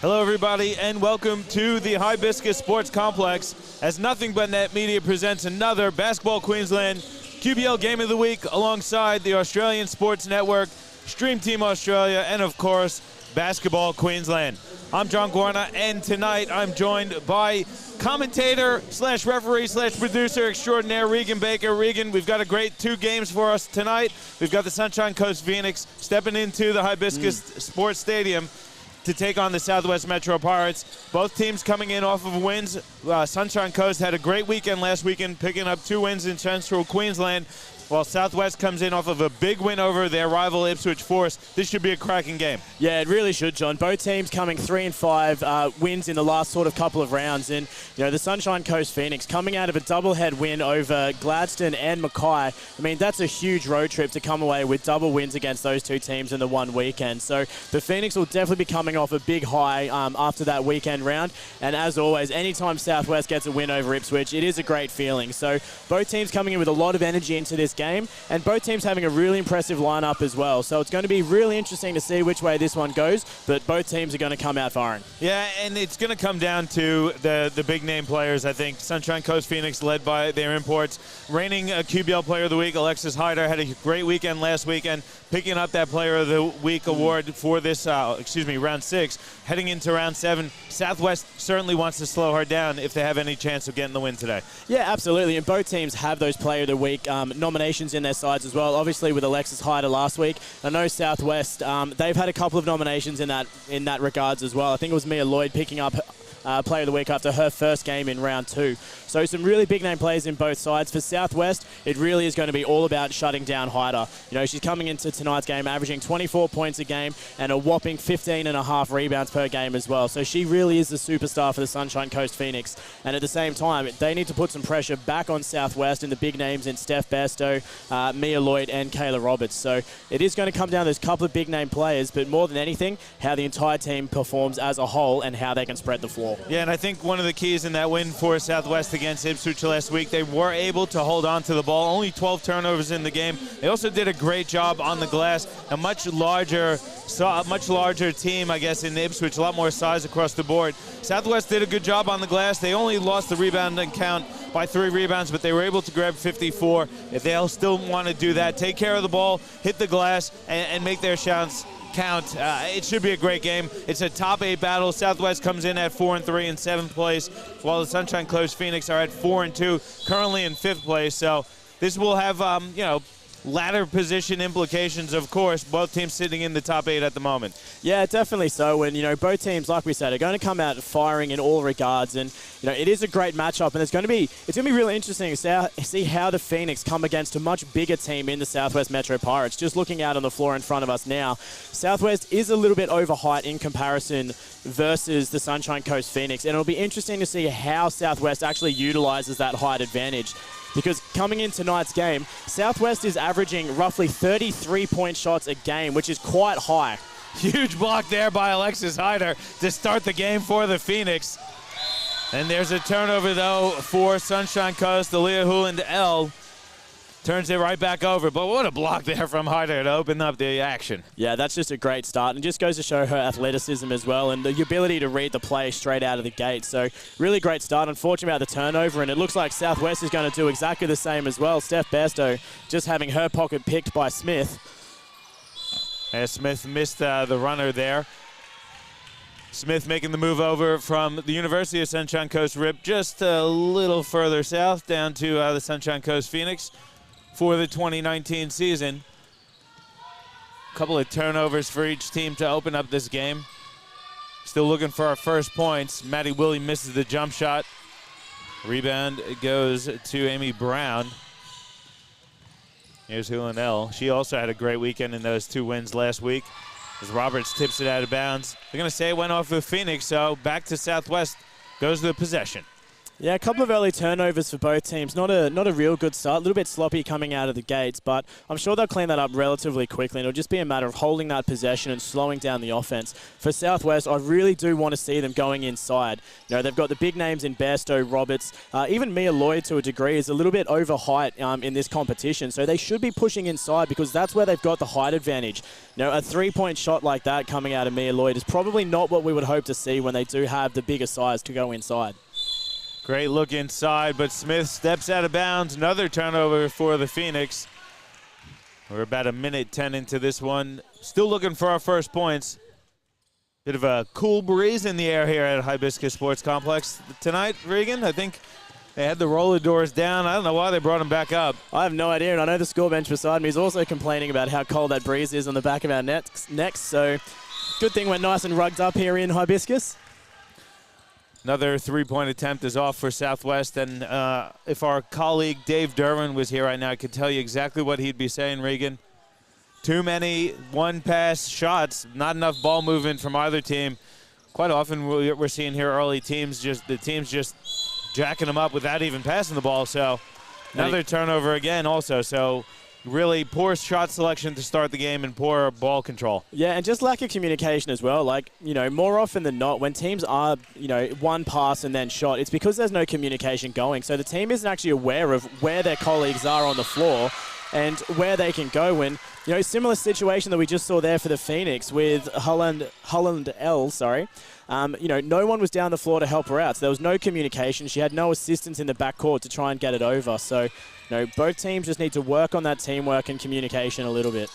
Hello, everybody, and welcome to the Hibiscus Sports Complex as Nothing But Net Media presents another Basketball Queensland QBL Game of the Week alongside the Australian Sports Network, Stream Team Australia, and, of course, Basketball Queensland. I'm John Guarna, and tonight I'm joined by commentator slash referee slash producer extraordinaire Regan Baker. Regan, we've got a great 2 games for us tonight. We've got the Sunshine Coast Phoenix stepping into the Hibiscus Sports Stadium to take on the Southwest Metro Pirates. Both teams coming in off of wins. Sunshine Coast had a great weekend last weekend, picking up 2 wins in Central Queensland, while Southwest comes in off of a big win over their rival Ipswich Forest. This should be a cracking game. Yeah, it really should, John. Both teams coming 3 and 5 wins in the last sort of couple of rounds. And, you know, the Sunshine Coast Phoenix coming out of a doublehead win over Gladstone and Mackay. I mean, that's a huge road trip to come away with double wins against those 2 teams in the one weekend. So the Phoenix will definitely be coming off a big high after that weekend round. And as always, anytime Southwest gets a win over Ipswich, it is a great feeling. So both teams coming in with a lot of energy into this game, and both teams having a really impressive lineup as well. So it's going to be really interesting to see which way this one goes, but both teams are going to come out firing. Yeah, and it's going to come down to the big name players, I think. Sunshine Coast Phoenix led by their imports. Reigning QBL Player of the Week, Alexis Hyder, had a great weekend last weekend, picking up that Player of the Week award for this, round 6. Heading into round 7, Southwest certainly wants to slow her down if they have any chance of getting the win today. Yeah, absolutely, and both teams have those Player of the Week nominations in their sides as well. Obviously with Alexis Hyder last week. I know Southwest, they've had a couple of nominations in that regards as well. I think it was Mia Lloyd picking up Player of the Week after her first game in round 2. So some really big name players in both sides. For Southwest, it really is going to be all about shutting down Hyder. You know, she's coming into tonight's game averaging 24 points a game and a whopping 15.5 rebounds per game as well. So she really is the superstar for the Sunshine Coast Phoenix. And at the same time, they need to put some pressure back on Southwest and the big names in Steph Bairstow, Mia Lloyd and Kayla Roberts. So it is going to come down to those couple of big name players, but more than anything, how the entire team performs as a whole and how they can spread the floor. Yeah, and I think one of the keys in that win for Southwest against Ipswich last week, they were able to hold on to the ball. Only 12 turnovers in the game. They also did a great job on the glass. A much larger team, I guess, in Ipswich, a lot more size across the board. Southwest did a good job on the glass. They only lost the rebounding count by 3 rebounds, but they were able to grab 54. If they'll still want to do that, take care of the ball, hit the glass, and make their shots count. It should be a great game. It's a top 8 battle. Southwest comes in at 4-3 in 7th place, while the Sunshine Coast Phoenix are at 4-2, currently in 5th place. So this will have, ladder position implications, of course. Both teams sitting in the top 8 at the moment. Yeah, definitely so. And, both teams, like we said, are going to come out firing in all regards. And, it is a great matchup. And it's going to be really interesting to see how the Phoenix come against a much bigger team in the Southwest Metro Pirates. Just looking out on the floor in front of us now, Southwest is a little bit over height in comparison versus the Sunshine Coast Phoenix. And it'll be interesting to see how Southwest actually utilizes that height advantage. Because coming in tonight's game, Southwest is averaging roughly 33-point shots a game, which is quite high. Huge block there by Alexis Hyder to start the game for the Phoenix. And there's a turnover, though, for Sunshine Coast. Aaliyah Hooland-L turns it right back over. But what a block there from Hyder to open up the action. Yeah, that's just a great start. And just goes to show her athleticism as well and the ability to read the play straight out of the gate. So really great start. Unfortunate about the turnover. And it looks like Southwest is going to do exactly the same as well. Steph Bairstow just having her pocket picked by Smith. And Smith missed the runner there. Smith making the move over from the University of Sunshine Coast Rip just a little further south down to the Sunshine Coast Phoenix for the 2019 season. A couple of turnovers for each team to open up this game. Still looking for our first points. Maddie Willie misses the jump shot. Rebound goes to Amy Brown. Here's Hooland-L. She also had a great weekend in those 2 wins last week, as Roberts tips it out of bounds. They're going to say it went off with Phoenix, so back to Southwest goes the possession. Yeah, a couple of early turnovers for both teams. Not a real good start. A little bit sloppy coming out of the gates, but I'm sure they'll clean that up relatively quickly. And it'll just be a matter of holding that possession and slowing down the offense. For Southwest, I really do want to see them going inside. You know, they've got the big names in Bairstow, Roberts. Even Mia Lloyd, to a degree, is a little bit over height in this competition. So they should be pushing inside because that's where they've got the height advantage. You know, a three-point shot like that coming out of Mia Lloyd is probably not what we would hope to see when they do have the bigger size to go inside. Great look inside, but Smith steps out of bounds. Another turnover for the Phoenix. We're about a minute 10 into this one. Still looking for our first points. Bit of a cool breeze in the air here at Hibiscus Sports Complex tonight, Regan. I think they had the roller doors down. I don't know why they brought them back up. I have no idea, and I know the score bench beside me is also complaining about how cold that breeze is on the back of our necks. So good thing we're nice and rugged up here in Hibiscus. Another three-point attempt is off for Southwest, and if our colleague Dave Derwin was here right now, I could tell you exactly what he'd be saying, Regan. Too many one-pass shots, not enough ball movement from either team. Quite often we're seeing here early teams just jacking them up without even passing the ball, so another turnover again also. So really poor shot selection to start the game and poor ball control. Yeah, and just lack of communication as well. Like, you know, more often than not, when teams are, you know, one pass and then shot, it's because there's no communication going. So the team isn't actually aware of where their colleagues are on the floor and where they can go. And, you know, similar situation that we just saw there for the Phoenix with Holland L, sorry. You know, no one was down the floor to help her out. So there was no communication. She had no assistance in the backcourt to try and get it over. So, you know, both teams just need to work on that teamwork and communication a little bit.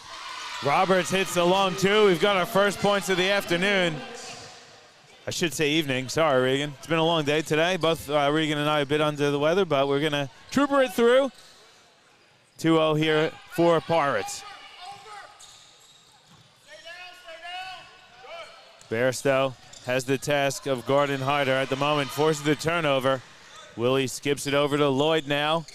Roberts hits the long two. We've got our first points of the afternoon. I should say evening. Sorry, Regan. It's been a long day today. Both Regan and I are a bit under the weather, but we're going to trooper it through. 2-0 here for Pirates. Bairstow has the task of guarding Hyder at the moment, forces the turnover. Willie skips it over to Lloyd now.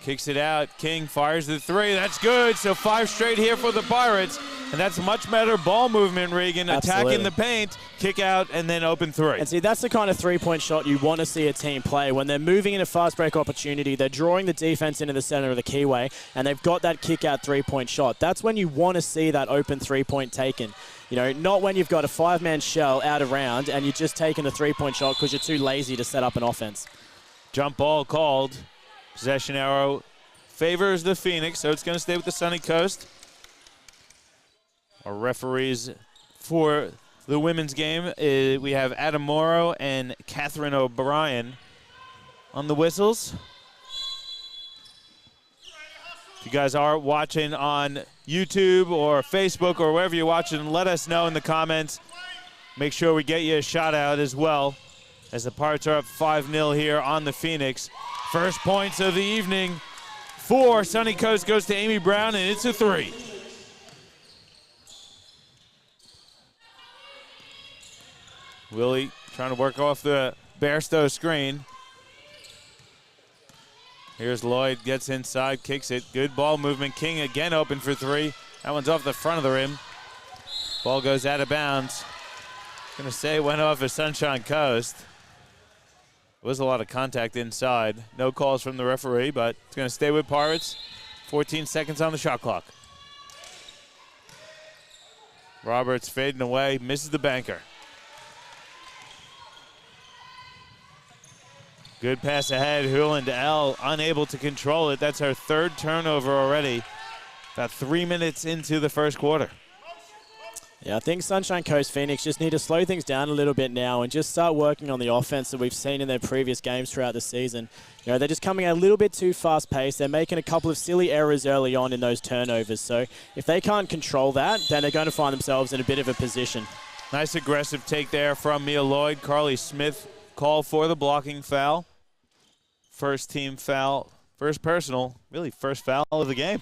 Kicks it out. King fires the three. That's good. So 5 straight here for the Pirates. And that's much better ball movement, Regan. Absolutely. Attacking the paint, kick out, and then open three. And see, that's the kind of three-point shot you want to see a team play. When they're moving in a fast break opportunity, they're drawing the defense into the center of the keyway, and they've got that kick-out three-point shot. That's when you want to see that open three-point taken. You know, not when you've got a 5-man shell out around and you're just taking a three-point shot because you're too lazy to set up an offense. Jump ball called. Possession arrow favors the Phoenix, so it's going to stay with the Sunny Coast. Our referees for the women's game, we have Adam Morrow and Catherine O'Brien on the whistles. If you guys are watching on YouTube or Facebook or wherever you're watching, let us know in the comments. Make sure we get you a shout out as well, as the Pirates are up 5-0 here on the Phoenix. First points of the evening for Sunny Coast goes to Amy Brown, and it's a 3. Willie trying to work off the Bairstow screen. Here's Lloyd, gets inside, kicks it. Good ball movement. King again open for 3. That one's off the front of the rim. Ball goes out of bounds. Gonna say it went off of Sunshine Coast. There was a lot of contact inside. No calls from the referee, but it's gonna stay with Pirates. 14 seconds on the shot clock. Roberts fading away, misses the banker. Good pass ahead, Hewland L unable to control it. That's our 3rd turnover already. About 3 minutes into the first quarter. Yeah, I think Sunshine Coast Phoenix just need to slow things down a little bit now and just start working on the offense that we've seen in their previous games throughout the season. You know, they're just coming out a little bit too fast-paced. They're making a couple of silly errors early on in those turnovers. So if they can't control that, then they're going to find themselves in a bit of a position. Nice aggressive take there from Mia Lloyd. Carly Smith called for the blocking foul. First team foul, first personal, really first foul of the game.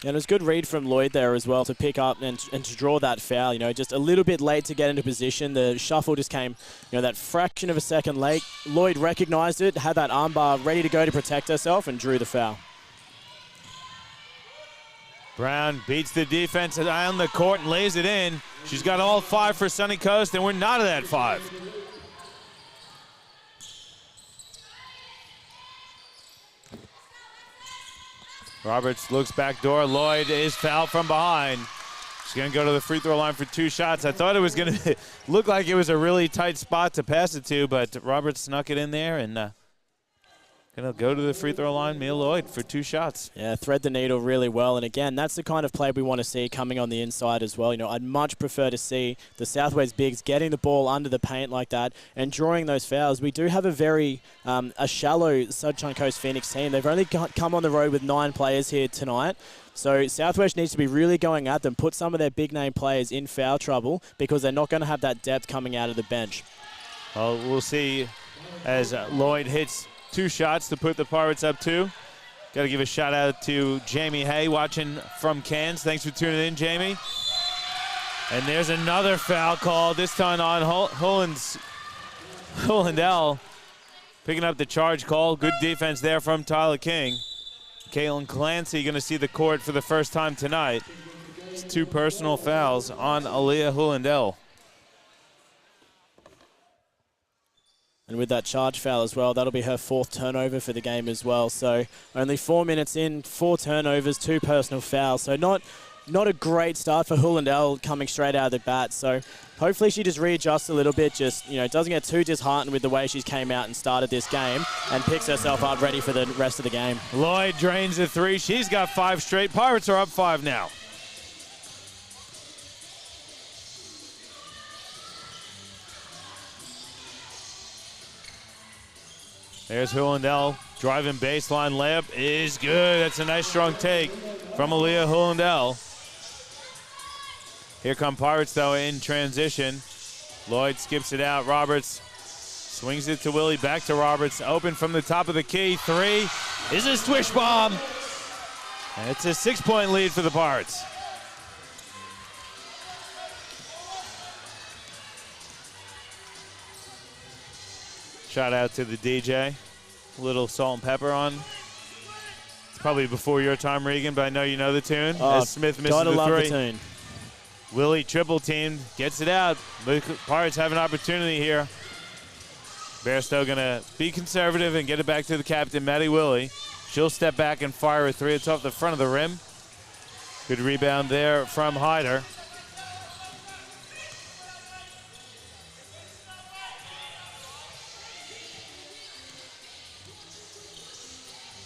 And it was a good read from Lloyd there as well to pick up and to draw that foul. You know, just a little bit late to get into position. The shuffle just came, you know, that fraction of a second late. Lloyd recognized it, had that armbar ready to go to protect herself, and drew the foul. Brown beats the defense on the court and lays it in. She's got all 5 for Sunny Coast, and we're not at that 5. Roberts looks back door. Lloyd is fouled from behind. She's going to go to the free throw line for 2 shots. I thought it was going to look like it was a really tight spot to pass it to, but Roberts snuck it in there and going to go to the free throw line. Mia Lloyd for 2 shots. Yeah, thread the needle really well. And again, that's the kind of play we want to see coming on the inside as well. You know, I'd much prefer to see the Southwest bigs getting the ball under the paint like that and drawing those fouls. We do have a very a shallow Sunshine Coast Phoenix team. They've only come on the road with 9 players here tonight. So Southwest needs to be really going at them, put some of their big-name players in foul trouble because they're not going to have that depth coming out of the bench. Well, we'll see as Lloyd hits 2 shots to put the Pirates up 2. Got to give a shout-out to Jamie Hay watching from Cairns. Thanks for tuning in, Jamie. And there's another foul call, this time on Hullandell. Picking up the charge call. Good defense there from Tyler King. Caitlin Clancy going to see the court for the first time tonight. It's 2 personal fouls on Aaliyah Hullandell. And with that charge foul as well, that'll be her 4th turnover for the game as well. So only 4 minutes in, 4 turnovers, 2 personal fouls. So not a great start for Hullandell coming straight out of the bat. So hopefully she just readjusts a little bit, just, you know, doesn't get too disheartened with the way she's came out and started this game and picks herself up ready for the rest of the game. Lloyd drains the 3. She's got 5 straight. Pirates are up 5 now. There's Hullandell driving baseline layup is good. That's a nice strong take from Aaliyah Hullandell. Here come Pirates, though, in transition. Lloyd skips it out. Roberts swings it to Willie. Back to Roberts. Open from the top of the key. 3 is a swish bomb. And it's a 6-point lead for the Pirates. Shout out to the DJ. A little salt and pepper on. It's probably before your time, Regan, but I know you know the tune. As Smith misses gotta the 3. love the tune. Willie triple teamed, gets it out. The Pirates have an opportunity here. Bairstow gonna be conservative and get it back to the captain, Maddie Willie. She'll step back and fire a 3. It's off the front of the rim. Good rebound there from Hyder.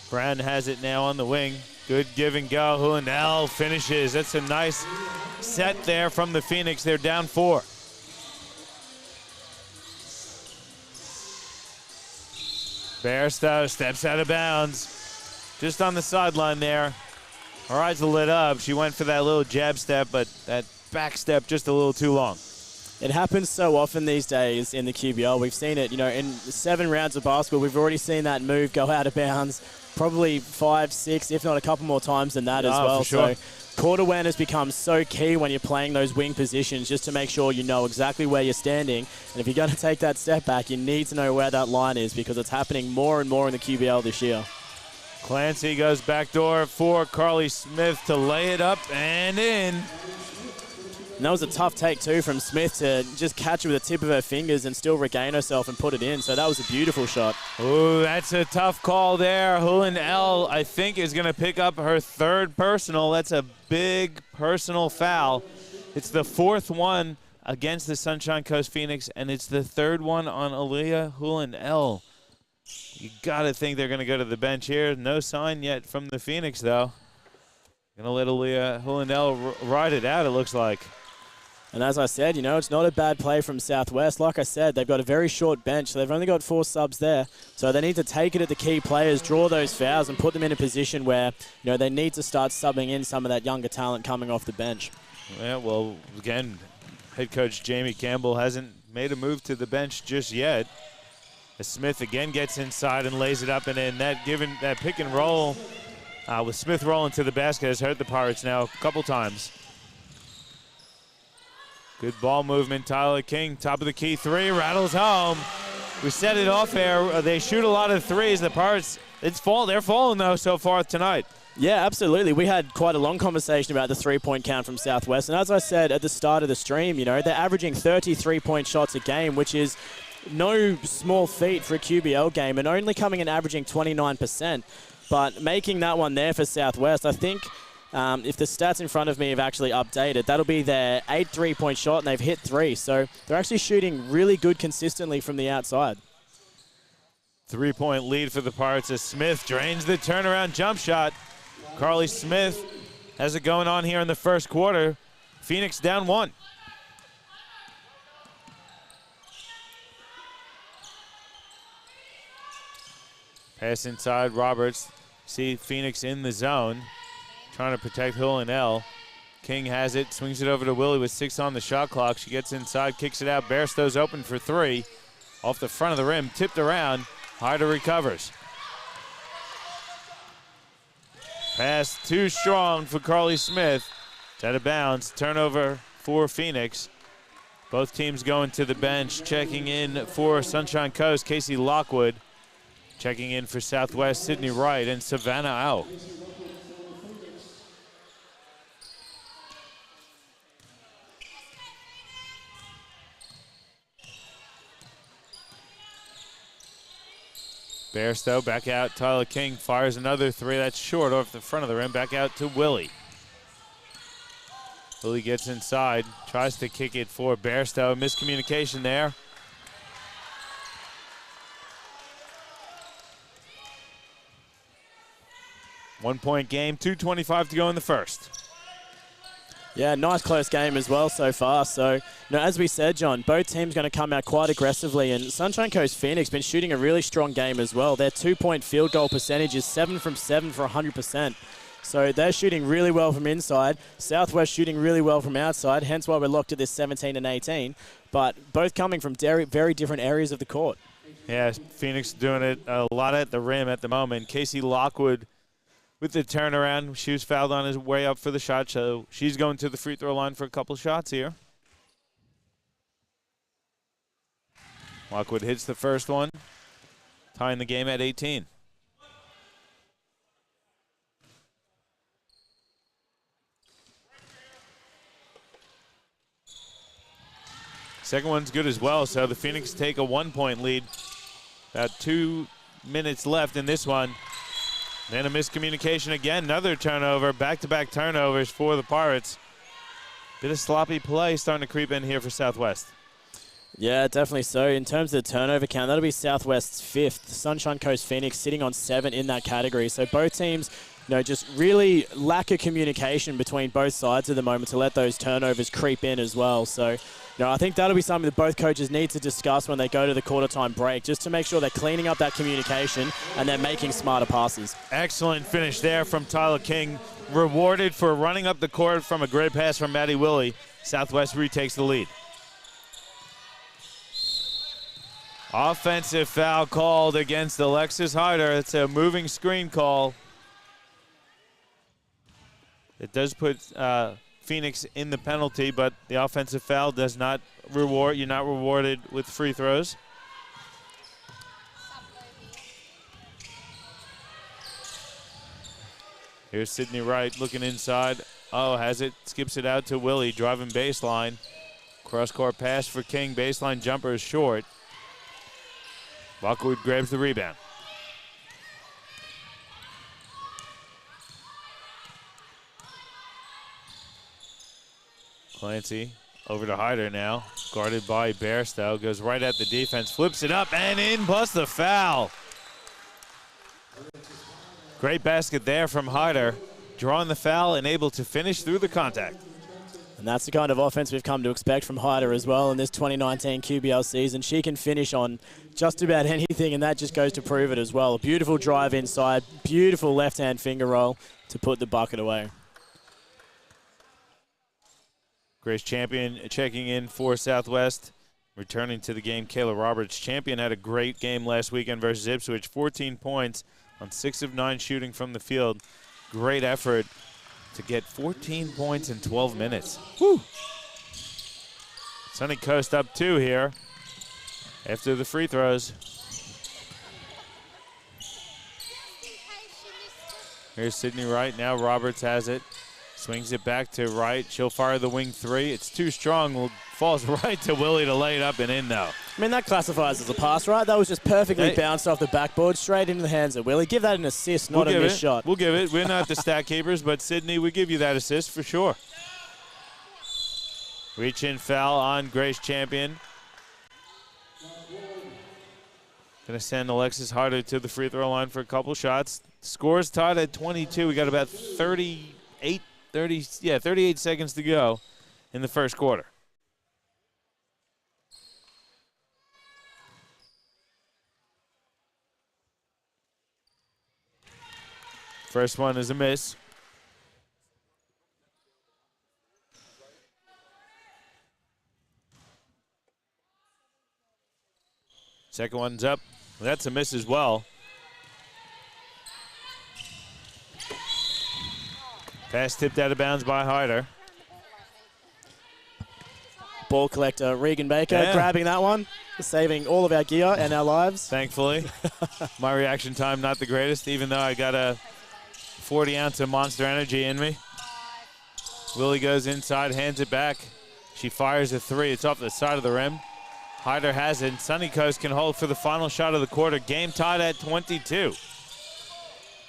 Brown has it now on the wing. Good give and go. Hullandell finishes. That's a nice set there from the Phoenix. They're down 4. Bairstow steps out of bounds. Just on the sideline there. Her eyes are lit up. She went for that little jab step, but that back step just a little too long. It happens so often these days in the QBL. We've seen it, you know, in 7 rounds of basketball, we've already seen that move go out of bounds probably 5, 6, if not a couple more times than that as well. For sure. So court awareness becomes so key when you're playing those wing positions, just to make sure you know exactly where you're standing. And if you're going to take that step back, you need to know where that line is because it's happening more and more in the QBL this year. Clancy goes backdoor for Carly Smith to lay it up and in. And that was a tough take, too, from Smith to just catch it with the tip of her fingers and still regain herself and put it in. So that was a beautiful shot. Ooh, that's a tough call there. Hullandell, I think, is going to pick up her 3rd personal. That's a big personal foul. It's the 4th one against the Sunshine Coast Phoenix, and it's the 3rd one on Aaliyah Hullandell. You got to think they're going to go to the bench here. No sign yet from the Phoenix, though. Going to let Aaliyah Hullandell ride it out, it looks like. And as I said, you know, it's not a bad play from Southwest. Like I said, they've got a very short bench, so they've only got 4 subs there. So they need to take it at the key players, draw those fouls, and put them in a position where, you know, they need to start subbing in some of that younger talent coming off the bench. Yeah, well, again, head coach Jamie Campbell hasn't made a move to the bench just yet. As Smith again gets inside and lays it up and in. That pick and roll with Smith rolling to the basket has hurt the Pirates now a couple times. Good ball movement. Tyler King, top of the key 3, rattles home. We set it off there. They shoot a lot of 3s. The Pirates, they're falling, though, so far tonight. Yeah, absolutely. We had quite a long conversation about the 3-point count from Southwest. And as I said at the start of the stream, you know, they're averaging 33-point shots a game, which is no small feat for a QBL game, and only coming in averaging 29%. But making that one there for Southwest, I think if the stats in front of me have actually updated, that'll be their 8 3-point shot, and they've hit 3. So they're actually shooting really good consistently from the outside. 3-point lead for the Pirates as Smith drains the turnaround jump shot. Carly Smith has it going on here in the first quarter. Phoenix down 1. Pass inside, Roberts. See Phoenix in the zone, trying to protect Hill and L. King has it, swings it over to Willie with 6 on the shot clock. She gets inside, kicks it out. Bairstow's open for 3. Off the front of the rim, tipped around. Hyder recovers. Pass too strong for Carly Smith. It's out of bounds. Turnover for Phoenix. Both teams going to the bench. Checking in for Sunshine Coast, Casey Lockwood. Checking in for Southwest, Sydney Wright and Savannah Au. Bairstow back out. Tyler King fires another 3. That's short off the front of the rim. Back out to Willie. Willie gets inside, tries to kick it for Bairstow. Miscommunication there. One-point game, 2:25 to go in the first. Yeah, nice close game as well so far. So, as we said, John, both teams going to come out quite aggressively. And Sunshine Coast Phoenix been shooting a really strong game as well. Their 2-point field goal percentage is 7 from 7 for 100%. So they're shooting really well from inside. Southwest shooting really well from outside, hence why we're locked at this 17 and 18. But both coming from very different areas of the court. Yeah, Phoenix doing it a lot at the rim at the moment. Casey Lockwood with the turnaround. She was fouled on his way up for the shot, so she's going to the free throw line for a couple shots here. Lockwood hits the first one, tying the game at 18. Second one's good as well, so the Phoenix take a 1-point lead. About 2 minutes left in this one. Then a miscommunication again, another turnover, back-to-back turnovers for the Pirates. Bit of sloppy play starting to creep in here for Southwest. Yeah, definitely so. In terms of the turnover count, that'll be Southwest's 5th. Sunshine Coast Phoenix sitting on 7 in that category. So both teams, just really lack of communication between both sides at the moment to let those turnovers creep in as well. So, I think that'll be something that both coaches need to discuss when they go to the quarter-time break, just to make sure they're cleaning up that communication and they're making smarter passes. Excellent finish there from Tyler King. Rewarded for running up the court from a great pass from Maddie Willie. Southwest retakes the lead. Offensive foul called against Alexis Hyder. It's a moving screen call. It does put Phoenix in the penalty, but the offensive foul does not reward. You're not rewarded with free throws. Here's Sydney Wright looking inside. Oh, has it. Skips it out to Willie, driving baseline. Cross-court pass for King. Baseline jumper is short. Lockwood grabs the rebound. Clancy over to Hyder now. Guarded by Bairstow. Goes right at the defense. Flips it up and in, plus the foul. Great basket there from Hyder. Drawing the foul and able to finish through the contact. And that's the kind of offense we've come to expect from Hyder as well in this 2019 QBL season. She can finish on just about anything, and that just goes to prove it as well. A beautiful drive inside, beautiful left-hand finger roll to put the bucket away. Grace Champion checking in for Southwest. Returning to the game, Kayla Roberts. Champion had a great game last weekend versus Ipswich. 14 points on 6 of 9 shooting from the field. Great effort to get 14 points in 12 minutes. Woo! Sunny Coast up 2 here after the free throws. Here's Sydney Wright. Now Roberts has it. Swings it back to Wright. She'll fire the wing 3. It's too strong. Falls right to Willie to lay it up and in, though. I mean, that classifies as a pass, right? That was just perfectly bounced off the backboard, straight into the hands of Willie. Give that an assist, not a missed shot. We'll give it. We're not the stat keepers, but Sydney, we give you that assist for sure. Reach in foul on Grace Champion. Gonna send Alexis Harder to the free throw line for a couple shots. Score's tied at 22. We got about 38 seconds to go in the first quarter. First one is a miss. Second one's up. That's a miss as well. Pass tipped out of bounds by Hyder. Ball collector Regan Baker grabbing that one, saving all of our gear and our lives. Thankfully. My reaction time not the greatest, even though I got a 40-ounce of Monster Energy in me. Willie goes inside, hands it back. She fires a three. It's off the side of the rim. Hyder has it. Sunny Coast can hold for the final shot of the quarter. Game tied at 22.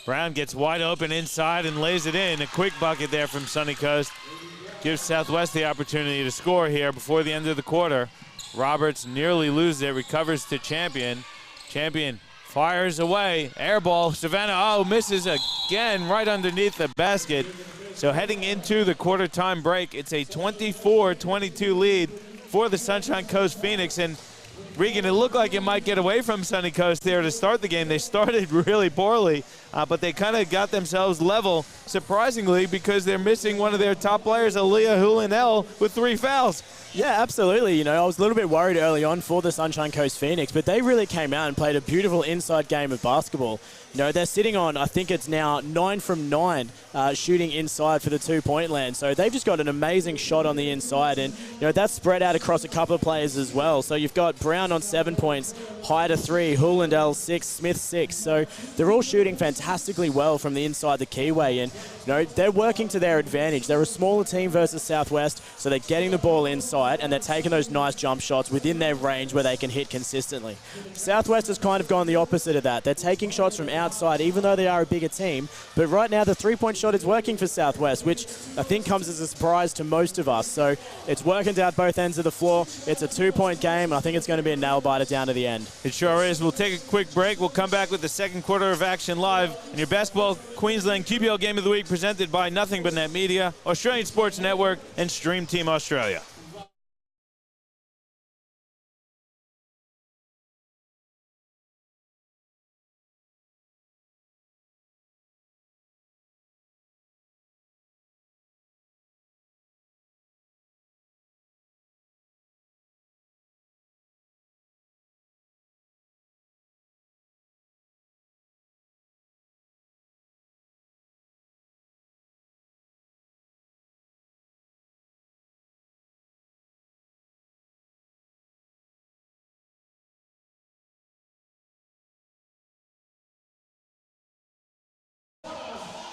Brown gets wide open inside and lays it in. A quick bucket there from Sunny Coast. Gives Southwest the opportunity to score here before the end of the quarter. Roberts nearly loses it. Recovers to Champion. Champion fires away. Air ball. Savannah, misses again right underneath the basket. So heading into the quarter time break, it's a 24-22 lead for the Sunshine Coast Phoenix. And Regan, it looked like it might get away from Sunny Coast there to start the game. They started really poorly, but they kind of got themselves level, surprisingly, because they're missing one of their top players, Aaliyah Hulinell, with 3 fouls. Yeah, absolutely. You know, I was a little bit worried early on for the Sunshine Coast Phoenix, but they really came out and played a beautiful inside game of basketball. You know, they're sitting on, I think it's now 9 from 9 shooting inside for the 2-point land. So they've just got an amazing shot on the inside, and you know that's spread out across a couple of players as well. So you've got Brown on 7 points, Hyder 3, Hullendale 6, Smith 6. So they're all shooting fantastically well from the inside the keyway, and you know they're working to their advantage. They're a smaller team versus Southwest, so they're getting the ball inside and they're taking those nice jump shots within their range where they can hit consistently. Southwest has kind of gone the opposite of that. They're taking shots from outside, even though they are a bigger team. But right now, the 3-point shot is working for Southwest, which I think comes as a surprise to most of us. So it's working down both ends of the floor. It's a 2-point game, and I think it's going to be a nail-biter down to the end. It sure is. We'll take a quick break. We'll come back with the second quarter of action live in your Basketball Queensland QBL Game of the Week presented by Nothing But Net Media, Australian Sports Network, and Stream Team Australia.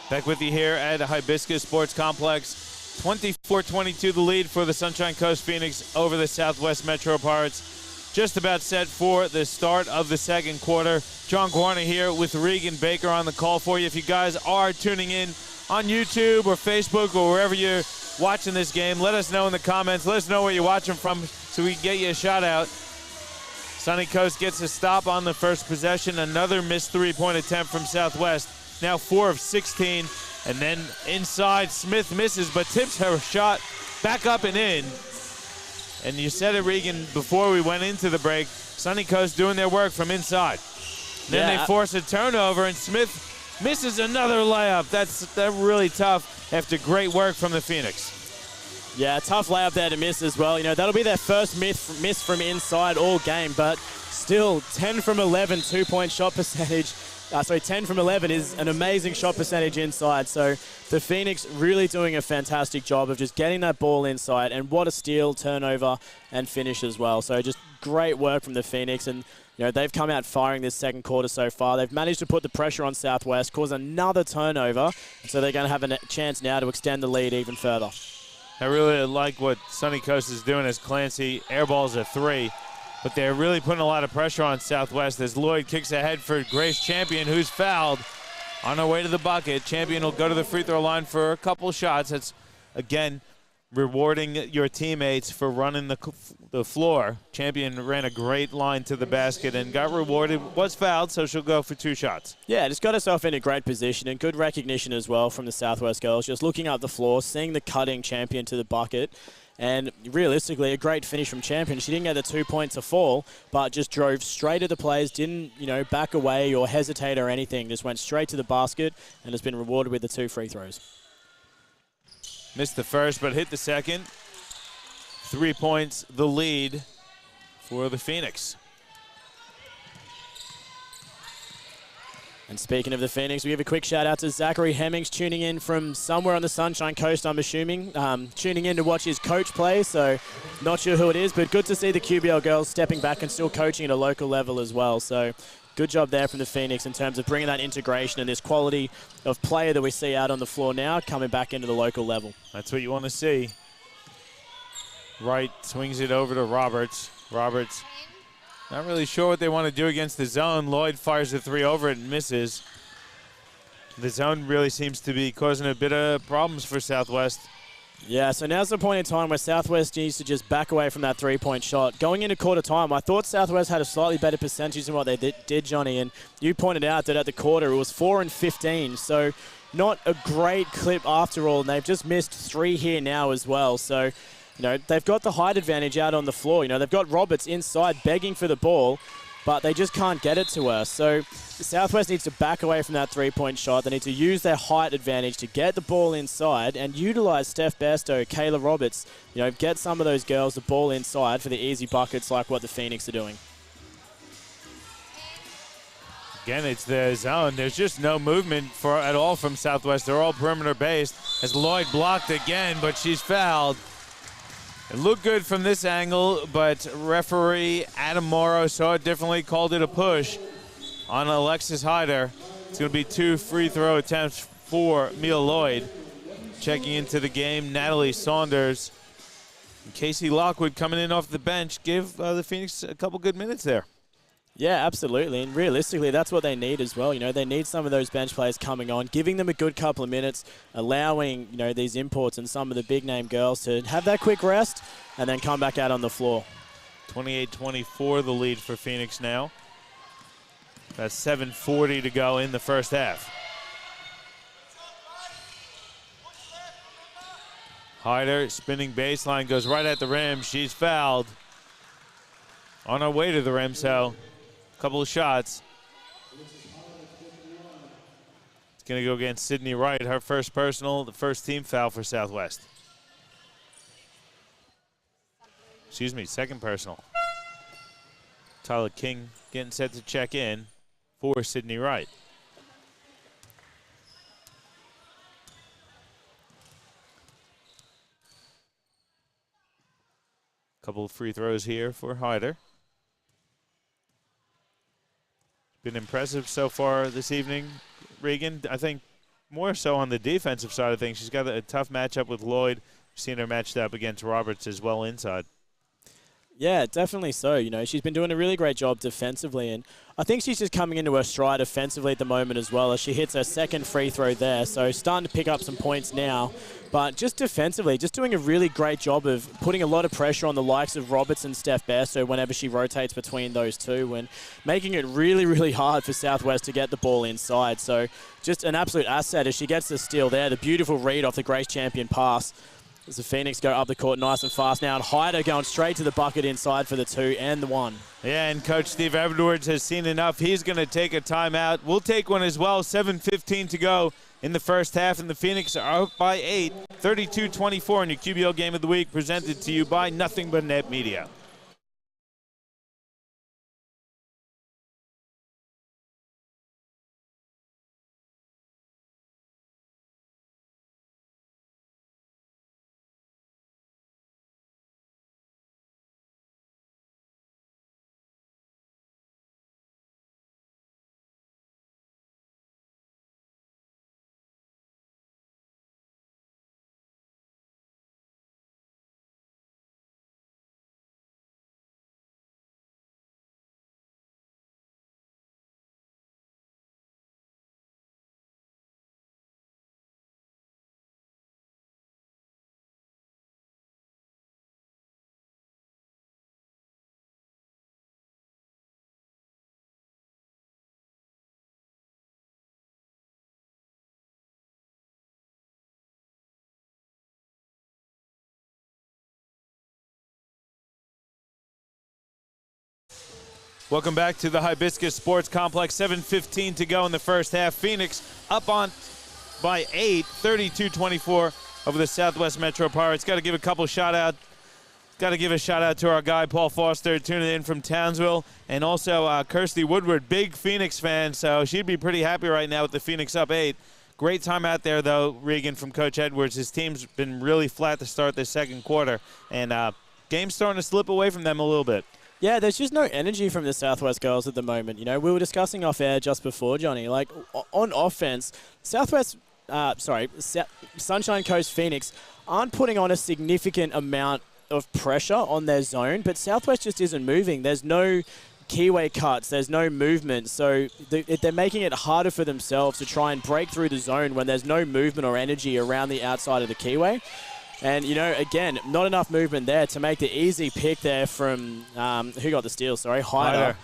Back with you here at Hibiscus Sports Complex. 24-22 the lead for the Sunshine Coast Phoenix over the Southwest Metro Pirates. Just about set for the start of the second quarter. John Guarna here with Regan Baker on the call for you. If you guys are tuning in on YouTube or Facebook or wherever you're watching this game, let us know in the comments. Let us know where you're watching from so we can get you a shout out. Sunny Coast gets a stop on the first possession. Another missed 3-point attempt from Southwest. Now 4 of 16, and then inside Smith misses, but tips her shot back up and in. And you said it, Regan, before we went into the break, Sunny Coast doing their work from inside. Then they force a turnover, and Smith misses another layup. That's really tough after great work from the Phoenix. Yeah, tough layup there to miss as well. You know, that'll be their first miss from inside all game, but still 10 from 11 2-point shot percentage. 10 from 11 is an amazing shot percentage inside. So the Phoenix really doing a fantastic job of just getting that ball inside, and what a steal, turnover, and finish as well. So just great work from the Phoenix, and you know they've come out firing this second quarter so far. They've managed to put the pressure on Southwest, cause another turnover, so they're going to have a chance now to extend the lead even further. I really like what Sunny Coast is doing as Clancy airballs a 3. but they're really putting a lot of pressure on Southwest as Lloyd kicks ahead for Grace Champion, who's fouled. On her way to the bucket, Champion will go to the free throw line for a couple shots. That's, again, rewarding your teammates for running the floor. Champion ran a great line to the basket and got rewarded. Was fouled, so she'll go for 2 shots. Yeah, just got herself in a great position and good recognition as well from the Southwest girls. Just looking up the floor, seeing the cutting Champion to the bucket. And realistically, a great finish from Champion. She didn't get the 2 points to fall, but just drove straight at the players, didn't, back away or hesitate or anything. Just went straight to the basket and has been rewarded with the 2 free throws. Missed the first, but hit the second. 3 points, the lead for the Phoenix. And speaking of the Phoenix, we give a quick shout out to Zachary Hemmings tuning in from somewhere on the Sunshine Coast, I'm assuming. Tuning in to watch his coach play, so not sure who it is, but good to see the QBL girls stepping back and still coaching at a local level as well. So good job there from the Phoenix in terms of bringing that integration and this quality of player that we see out on the floor now coming back into the local level. That's what you want to see. Wright swings it over to Roberts. Roberts not really sure what they want to do against the zone. Lloyd fires the 3 over it and misses. The zone really seems to be causing a bit of problems for Southwest. Yeah, so now's the point in time where Southwest needs to just back away from that 3-point shot. Going into quarter time, I thought Southwest had a slightly better percentage than what they did, Johnny, and you pointed out that at the quarter it was 4 and 15, so not a great clip after all, and they've just missed 3 here now as well. So, they've got the height advantage out on the floor. They've got Roberts inside begging for the ball, but they just can't get it to her. So Southwest needs to back away from that 3-point shot. They need to use their height advantage to get the ball inside and utilize Steph Bairstow, Kayla Roberts, get some of those girls the ball inside for the easy buckets like what the Phoenix are doing. Again, it's the zone. There's just no movement at all from Southwest. They're all perimeter based as Lloyd blocked again, but she's fouled. It looked good from this angle, but referee Adam Morrow saw it differently, called it a push on Alexis Hyder. It's going to be 2 free throw attempts for Mia Lloyd. Checking into the game, Natalie Saunders. And Casey Lockwood coming in off the bench. Give the Phoenix a couple good minutes there. Yeah, absolutely. And realistically, that's what they need as well. They need some of those bench players coming on, giving them a good couple of minutes, allowing, these imports and some of the big-name girls to have that quick rest and then come back out on the floor. 28-24 the lead for Phoenix now. That's 7:40 to go in the first half. Hyder, spinning baseline, goes right at the rim. She's fouled. On her way to the rim, so couple of shots. It's going to go against Sydney Wright, her first personal, the first team foul for Southwest. Excuse me, second personal. Tyler King getting set to check in for Sydney Wright. Couple of free throws here for Hyder. Been impressive so far this evening, Regan. I think more so on the defensive side of things. She's got a tough matchup with Lloyd. We've seen her matched up against Roberts as well inside. Yeah, definitely so. She's been doing a really great job defensively, and I think she's just coming into her stride offensively at the moment as well as she hits her second free throw there. So starting to pick up some points now, but just defensively, just doing a really great job of putting a lot of pressure on the likes of Roberts and Steph Bairstow whenever she rotates between those two and making it really, really hard for Southwest to get the ball inside. So just an absolute asset as she gets the steal there. The beautiful read off the Grace Champion pass. As the Phoenix go up the court nice and fast now, and Hyder going straight to the bucket inside for the 2 and the 1. Yeah, and Coach Steve Edwards has seen enough. He's going to take a timeout. We'll take one as well. 7:15 to go in the first half, and the Phoenix are up by 8, 32-24 in your QBL Game of the Week, presented to you by Nothing But Net Media. Welcome back to the Hibiscus Sports Complex. 7:15 to go in the first half. Phoenix up on by 8, 32-24 over the Southwest Metro Pirates. Got to give a shout out to our guy Paul Foster tuning in from Townsville, and also Kirsty Woodward, big Phoenix fan, so she'd be pretty happy right now with the Phoenix up 8. Great time out there though, Regan, from Coach Edwards. His team's been really flat to start this second quarter, and game's starting to slip away from them a little bit. Yeah, there's just no energy from the Southwest girls at the moment. You know, we were discussing off air just before, Johnny. Like, on offense, Sunshine Coast Phoenix aren't putting on a significant amount of pressure on their zone, but Southwest just isn't moving. There's no keyway cuts. There's no movement. So they're making it harder for themselves to try and break through the zone when there's no movement or energy around the outside of the keyway. And, you know, again, not enough movement there to make the easy pick there from, who got the steal? Sorry, Hyder.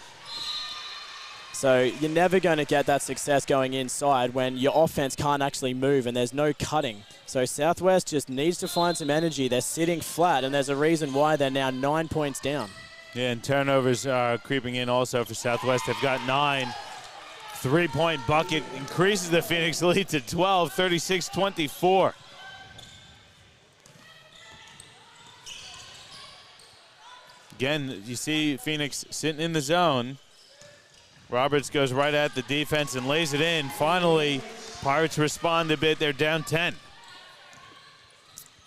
So you're never going to get that success going inside when your offense can't actually move and there's no cutting. So Southwest just needs to find some energy. They're sitting flat, and there's a reason why they're now 9 points down. Yeah, and turnovers are creeping in also for Southwest. They've got 9. Three-point bucket increases the Phoenix lead to 12, 36-24. Again, you see Phoenix sitting in the zone. Roberts goes right at the defense and lays it in. Finally, Pirates respond a bit. They're down 10.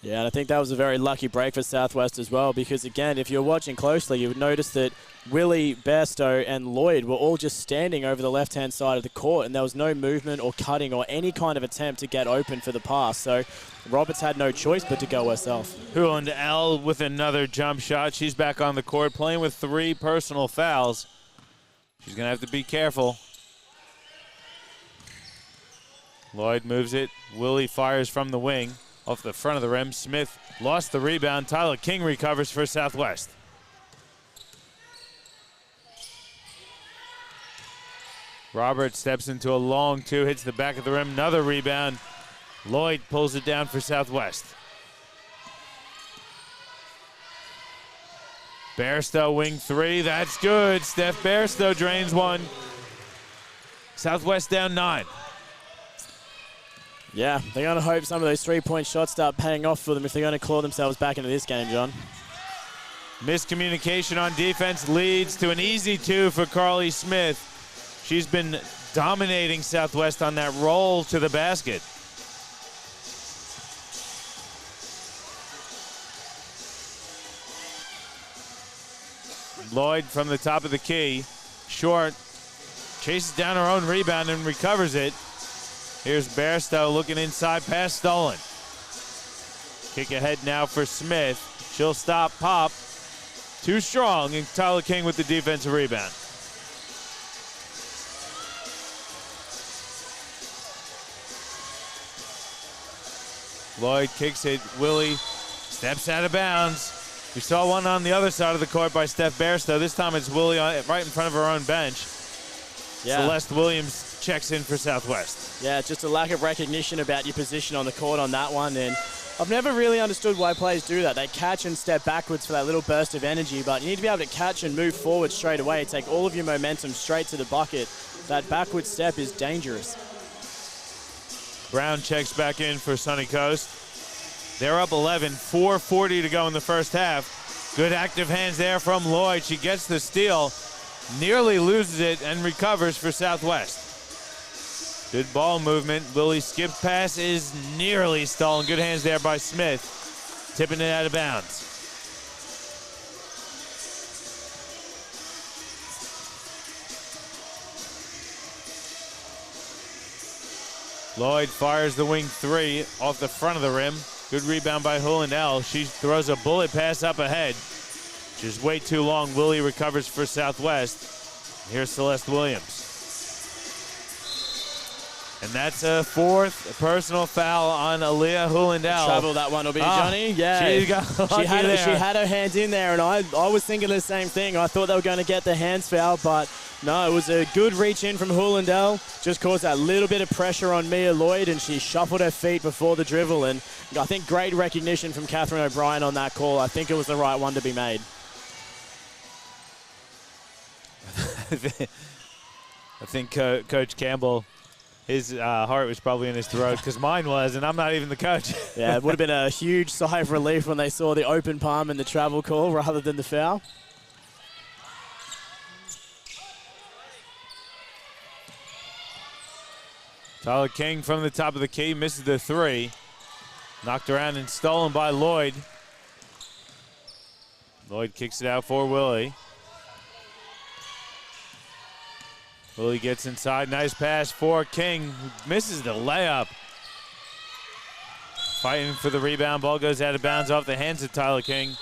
Yeah, and I think that was a very lucky break for Southwest as well, because, again, if you're watching closely, you would notice that Willie, Bairstow, and Lloyd were all just standing over the left-hand side of the court, and there was no movement or cutting or any kind of attempt to get open for the pass. So Roberts had no choice but to go herself. Huland L with another jump shot. She's back on the court playing with 3 personal fouls. She's going to have to be careful. Lloyd moves it. Willie fires from the wing. Off the front of the rim. Smith lost the rebound. Tyler King recovers for Southwest. Roberts steps into a long 2, hits the back of the rim. Another rebound. Lloyd pulls it down for Southwest. Bairstow wing 3. That's good. Steph Bairstow drains one. Southwest down 9. Yeah, they're going to hope some of those three-point shots start paying off for them if they're going to claw themselves back into this game, John. Miscommunication on defense leads to an easy 2 for Carly Smith. She's been dominating Southwest on that roll to the basket. Lloyd from the top of the key. Short. Chases down her own rebound and recovers it. Here's Bairstow looking inside, pass stolen. Kick ahead now for Smith. She'll stop, pop. Too strong, and Tyler King with the defensive rebound. Lloyd kicks it. Willie steps out of bounds. We saw one on the other side of the court by Steph Bairstow. This time it's Willie right in front of her own bench. Yeah. Celeste Williams checks in for Southwest. Yeah, just a lack of recognition about your position on the court on that one. And I've never really understood why players do that. They catch and step backwards for that little burst of energy, but you need to be able to catch and move forward straight away. Take all of your momentum straight to the bucket. That backward step is dangerous. Brown checks back in for Sunny Coast. They're up 11, 4:40 to go in the first half. Good active hands there from Lloyd. She gets the steal, nearly loses it, and recovers for Southwest. Good ball movement. Willie's skip pass is nearly stolen. Good hands there by Smith. Tipping it out of bounds. Lloyd fires the wing 3 off the front of the rim. Good rebound by Hulandell. She throws a bullet pass up ahead. Just way too long. Willie recovers for Southwest. Here's Celeste Williams. And that's a 4th personal foul on Aaliyah Hulandell. Trouble that one will be, Johnny. Yeah, she had her hands in there, and I was thinking the same thing. I thought they were going to get the hands foul, but no, it was a good reach in from Hulandell. Just caused that little bit of pressure on Mia Lloyd, and she shuffled her feet before the dribble. And I think great recognition from Catherine O'Brien on that call. I think it was the right one to be made. I think Coach Campbell, his heart was probably in his throat because mine was, and I'm not even the coach. Yeah, it would have been a huge sigh of relief when they saw the open palm and the travel call rather than the foul. Tyler King from the top of the key misses the three. Knocked around and stolen by Lloyd. Lloyd kicks it out for Willie. Willie gets inside. Nice pass for King, who misses the layup. Fighting for the rebound. Ball goes out of bounds off the hands of Tyler King.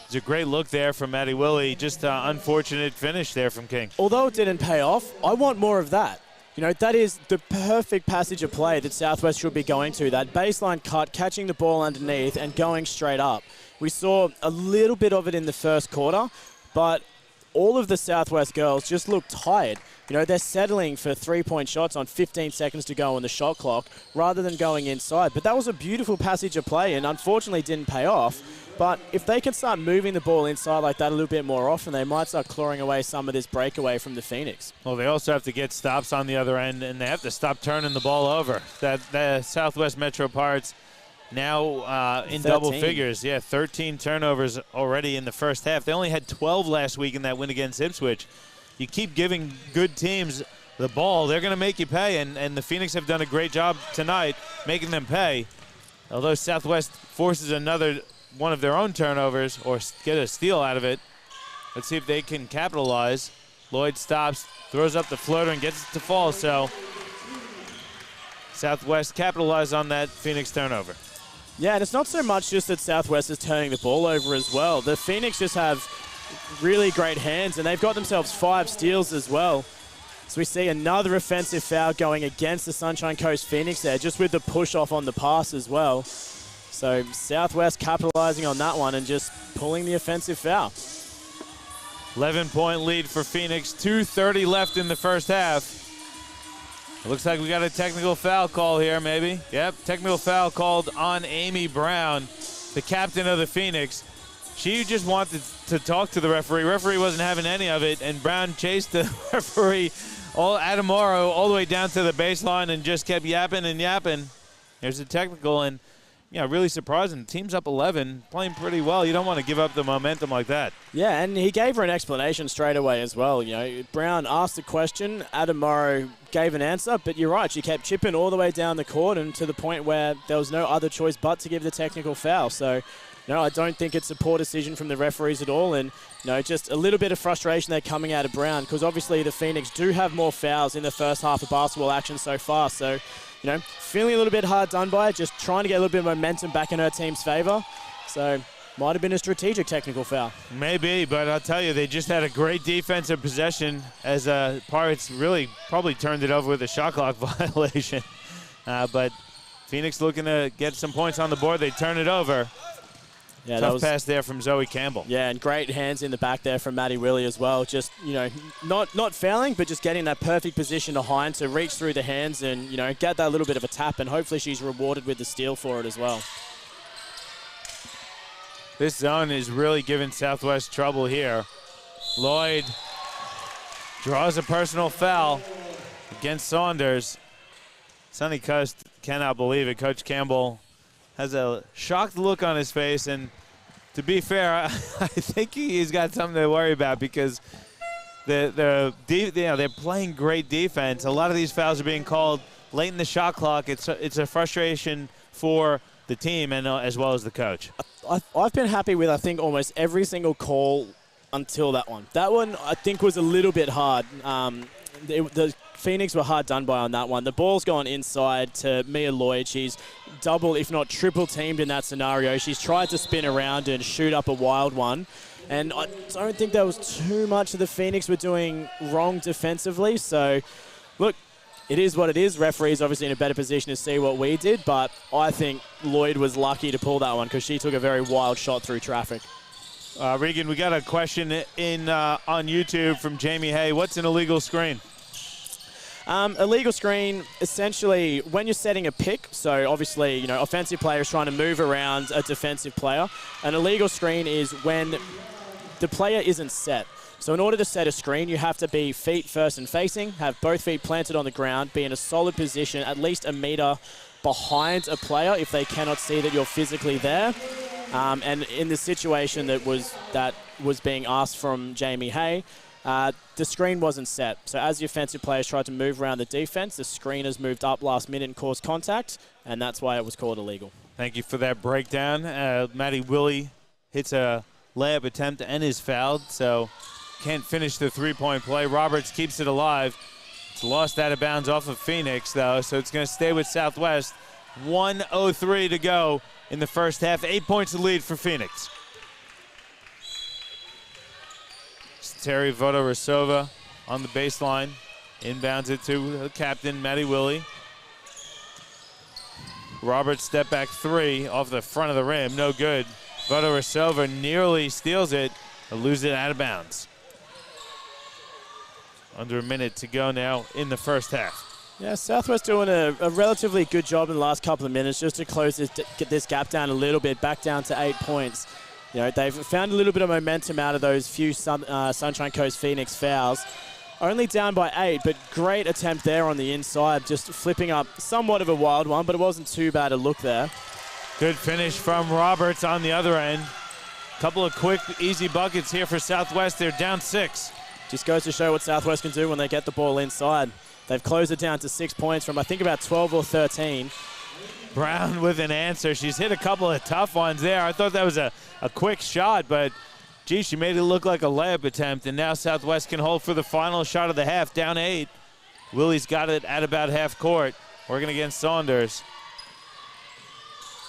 It's a great look there from Matty Willie. Just an unfortunate finish there from King. Although it didn't pay off, I want more of that. You know, that is the perfect passage of play that Southwest should be going to. That baseline cut, catching the ball underneath and going straight up. We saw a little bit of it in the first quarter, but all of the Southwest girls just look tired. You know, they're settling for three-point shots on 15 seconds to go on the shot clock rather than going inside. But that was a beautiful passage of play and unfortunately didn't pay off. But if they can start moving the ball inside like that a little bit more often, they might start clawing away some of this breakaway from the Phoenix. Well, they also have to get stops on the other end, and they have to stop turning the ball over. The Southwest Metro Pirates now in 13. double figures. Yeah, 13 turnovers already in the first half. They only had 12 last week in that win against Ipswich. You keep giving good teams the ball, they're going to make you pay, and the Phoenix have done a great job tonight making them pay. Although Southwest forces another one of their own turnovers or get a steal out of it. Let's see if they can capitalize. Lloyd stops, throws up the floater, and gets it to fall. So Southwest capitalized on that Phoenix turnover. Yeah, and it's not so much just that Southwest is turning the ball over as well. The Phoenix just have really great hands, and they've got themselves 5 steals as well. So we see another offensive foul going against the Sunshine Coast Phoenix there, just with the push-off on the pass as well. So Southwest capitalizing on that one and just pulling the offensive foul. 11-point lead for Phoenix. 2:30 left in the first half. It looks like we got a technical foul call here, maybe. Yep, technical foul called on Amy Brown, the captain of the Phoenix. She just wanted to talk to the referee. Referee wasn't having any of it, and Brown chased the referee, Adam Morrow, all the way down to the baseline and just kept yapping and yapping. There's a technical, and yeah, really surprising. The team's up 11, playing pretty well. You don't want to give up the momentum like that. Yeah, and he gave her an explanation straight away as well. You know, Brown asked a question, Adam Morrow gave an answer, but you're right, she kept chipping all the way down the court and to the point where there was no other choice but to give the technical foul. So, no, I don't think it's a poor decision from the referees at all, and just a little bit of frustration there coming out of Brown, because obviously the Phoenix do have more fouls in the first half of basketball action so far. So, feeling a little bit hard done by it, just trying to get a little bit of momentum back in her team's favor. So, might have been a strategic technical foul. Maybe, but I'll tell you, they just had a great defensive possession as Pirates really probably turned it over with a shot clock violation. But Phoenix looking to get some points on the board. They turn it over. Yeah, Tough pass there from Zoe Campbell. Yeah, and great hands in the back there from Matty Willie as well. Just, not fouling, but just getting that perfect position behind to reach through the hands and, get that little bit of a tap, and hopefully she's rewarded with the steal for it as well. This zone is really giving Southwest trouble here. Lloyd draws a personal foul against Saunders. Sunny Coast cannot believe it. Coach Campbell has a shocked look on his face, and to be fair, I think he's got something to worry about, because they're playing great defense. A lot of these fouls are being called late in the shot clock. It's a frustration for the team and as well as the coach. I've been happy with, I think, almost every single call until that one. That one, I think, was a little bit hard. The Phoenix were hard done by on that one. The ball's gone inside to Mia Lloyd. She's double, if not triple teamed in that scenario. She's tried to spin around and shoot up a wild one. And I don't think there was too much that the Phoenix were doing wrong defensively. So, look, it is what it is. Referee's obviously in a better position to see what we did, but I think Lloyd was lucky to pull that one because she took a very wild shot through traffic. Regan, we got a question in on YouTube from Jamie Hay. What's an illegal screen? Illegal screen, essentially, when you're setting a pick, so obviously, offensive player is trying to move around a defensive player. An illegal screen is when the player isn't set. So in order to set a screen, you have to be feet first and facing, have both feet planted on the ground, be in a solid position, at least a meter behind a player if they cannot see that you're physically there. And in the situation that was being asked from Jamie Hay, the screen wasn't set. So as the offensive players tried to move around the defense, the screen has moved up last minute and caused contact, and that's why it was called illegal. Thank you for that breakdown. Matty Willie hits a layup attempt and is fouled, so can't finish the three-point play. Roberts keeps it alive. It's lost out of bounds off of Phoenix, though, so it's going to stay with Southwest. 1:03 to go in the first half. 8 points to lead for Phoenix. Terry Vodorosova on the baseline. Inbounds it to the captain, Matty Willie. Roberts step back three off the front of the rim. No good. Vodorosova nearly steals it, but loses it out of bounds. Under a minute to go now in the first half. Yeah, Southwest doing a relatively good job in the last couple of minutes just to close get this gap down a little bit, back down to 8 points. You know, they've found a little bit of momentum out of those few Sunshine Coast Phoenix fouls. Only down by 8, but great attempt there on the inside, just flipping up somewhat of a wild one, but it wasn't too bad a look there. Good finish from Roberts on the other end. Couple of quick, easy buckets here for Southwest. They're down 6. Just goes to show what Southwest can do when they get the ball inside. They've closed it down to 6 points from, I think, about 12 or 13. Brown with an answer. She's hit a couple of tough ones there. I thought that was a quick shot, but, gee, she made it look like a layup attempt, and now Southwest can hold for the final shot of the half, down 8. Willie's got it at about half court, working against Saunders.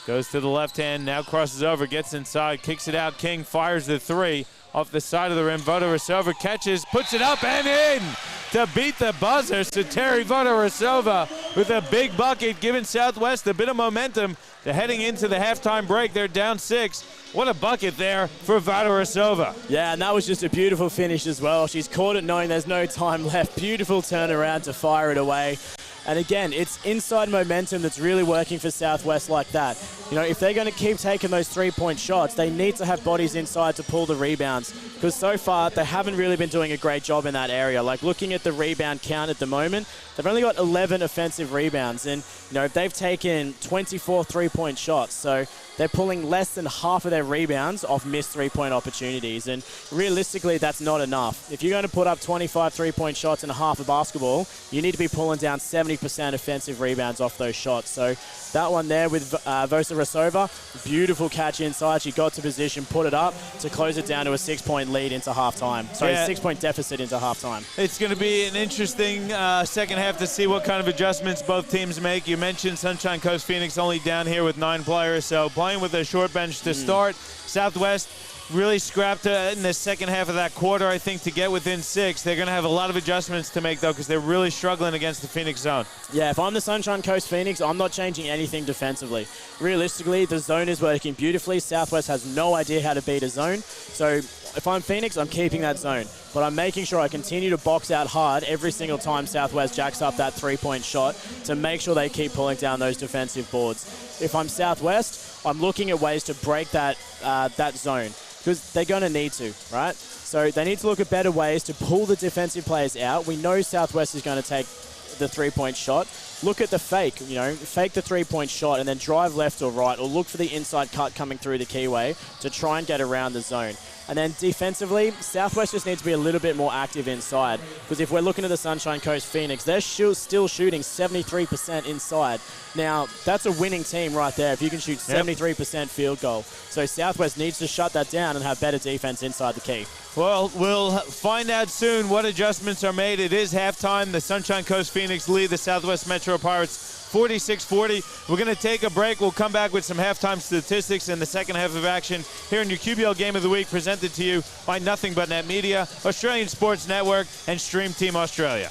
Goes to the left hand, now crosses over, gets inside, kicks it out. King fires the three off the side of the rim. Vodorosova catches, puts it up and in to beat the buzzer. So Terry Vodorosova with a big bucket, giving Southwest a bit of momentum to heading into the halftime break. They're down 6. What a bucket there for Vodorosova. Yeah, and that was just a beautiful finish as well. She's caught it knowing there's no time left. Beautiful turnaround to fire it away. And again, it's inside momentum that's really working for Southwest like that. You know, if they're going to keep taking those three-point shots, they need to have bodies inside to pull the rebounds. Because so far, they haven't really been doing a great job in that area. Like, looking at the rebound count at the moment, they've only got 11 offensive rebounds. And, you know, they've taken 24 three-point shots. So they're pulling less than half of their rebounds off missed three-point opportunities. And realistically, that's not enough. If you're going to put up 25 three-point shots in a half of basketball, you need to be pulling down 70% offensive rebounds off those shots. So that one there with Vodorosova, beautiful catch inside. She got to position, put it up to close it down to a 6-point lead into halftime. Sorry, yeah. 6-point deficit into halftime. It's going to be an interesting second half to see what kind of adjustments both teams make. You mentioned Sunshine Coast Phoenix only down here with 9 players, so playing with a short bench to start. Southwest really scrapped in the second half of that quarter, I think, to get within 6. They're going to have a lot of adjustments to make, though, because they're really struggling against the Phoenix zone. Yeah, if I'm the Sunshine Coast Phoenix, I'm not changing anything defensively. Realistically, the zone is working beautifully. Southwest has no idea how to beat a zone. So if I'm Phoenix, I'm keeping that zone. But I'm making sure I continue to box out hard every single time Southwest jacks up that three-point shot to make sure they keep pulling down those defensive boards. If I'm Southwest, I'm looking at ways to break that zone, because they're going to need to, right? So they need to look at better ways to pull the defensive players out. We know Southwest is going to take the three-point shot. Look at the fake, fake the three-point shot and then drive left or right, or look for the inside cut coming through the keyway to try and get around the zone. And then defensively, Southwest just needs to be a little bit more active inside, because if we're looking at the Sunshine Coast Phoenix, they're still shooting 73% inside. Now, that's a winning team right there if you can shoot 73% field goal. So Southwest needs to shut that down and have better defense inside the key. Well, we'll find out soon what adjustments are made. It is halftime. The Sunshine Coast Phoenix lead the Southwest Metro Pirates 46-40. We're going to take a break. We'll come back with some halftime statistics in the second half of action here in your QBL Game of the Week, presented to you by Nothing But Net Media, Australian Sports Network, and Stream Team Australia.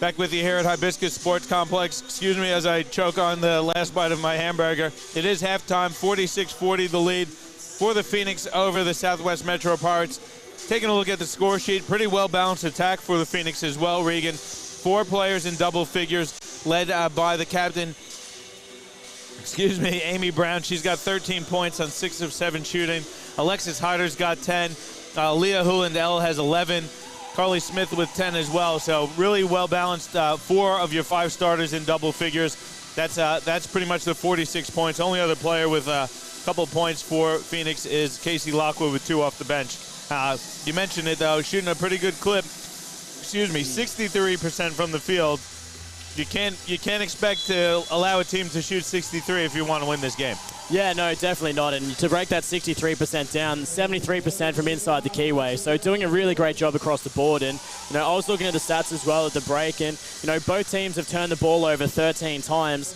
Back with you here at Hibiscus Sports Complex. Excuse me as I choke on the last bite of my hamburger. It is halftime, 46-40 the lead for the Phoenix over the Southwest Metro Pirates. Taking a look at the score sheet, pretty well-balanced attack for the Phoenix as well, Regan. 4 players in double figures, led by the captain, Amy Brown. She's got 13 points on 6 of 7 shooting. Alexis Hyder's got 10. Leah Hulandell has 11. Carly Smith with 10 as well. So really well-balanced. 4 of your 5 starters in double figures. That's pretty much the 46 points. Only other player with a couple points for Phoenix is Casey Lockwood with 2 off the bench. You mentioned it, though, shooting a pretty good clip. 63% from the field. You can't expect to allow a team to shoot 63 if you want to win this game. Yeah, no, definitely not. And to break that 63% down, 73% from inside the keyway. So doing a really great job across the board. And, I was looking at the stats as well at the break. And, both teams have turned the ball over 13 times.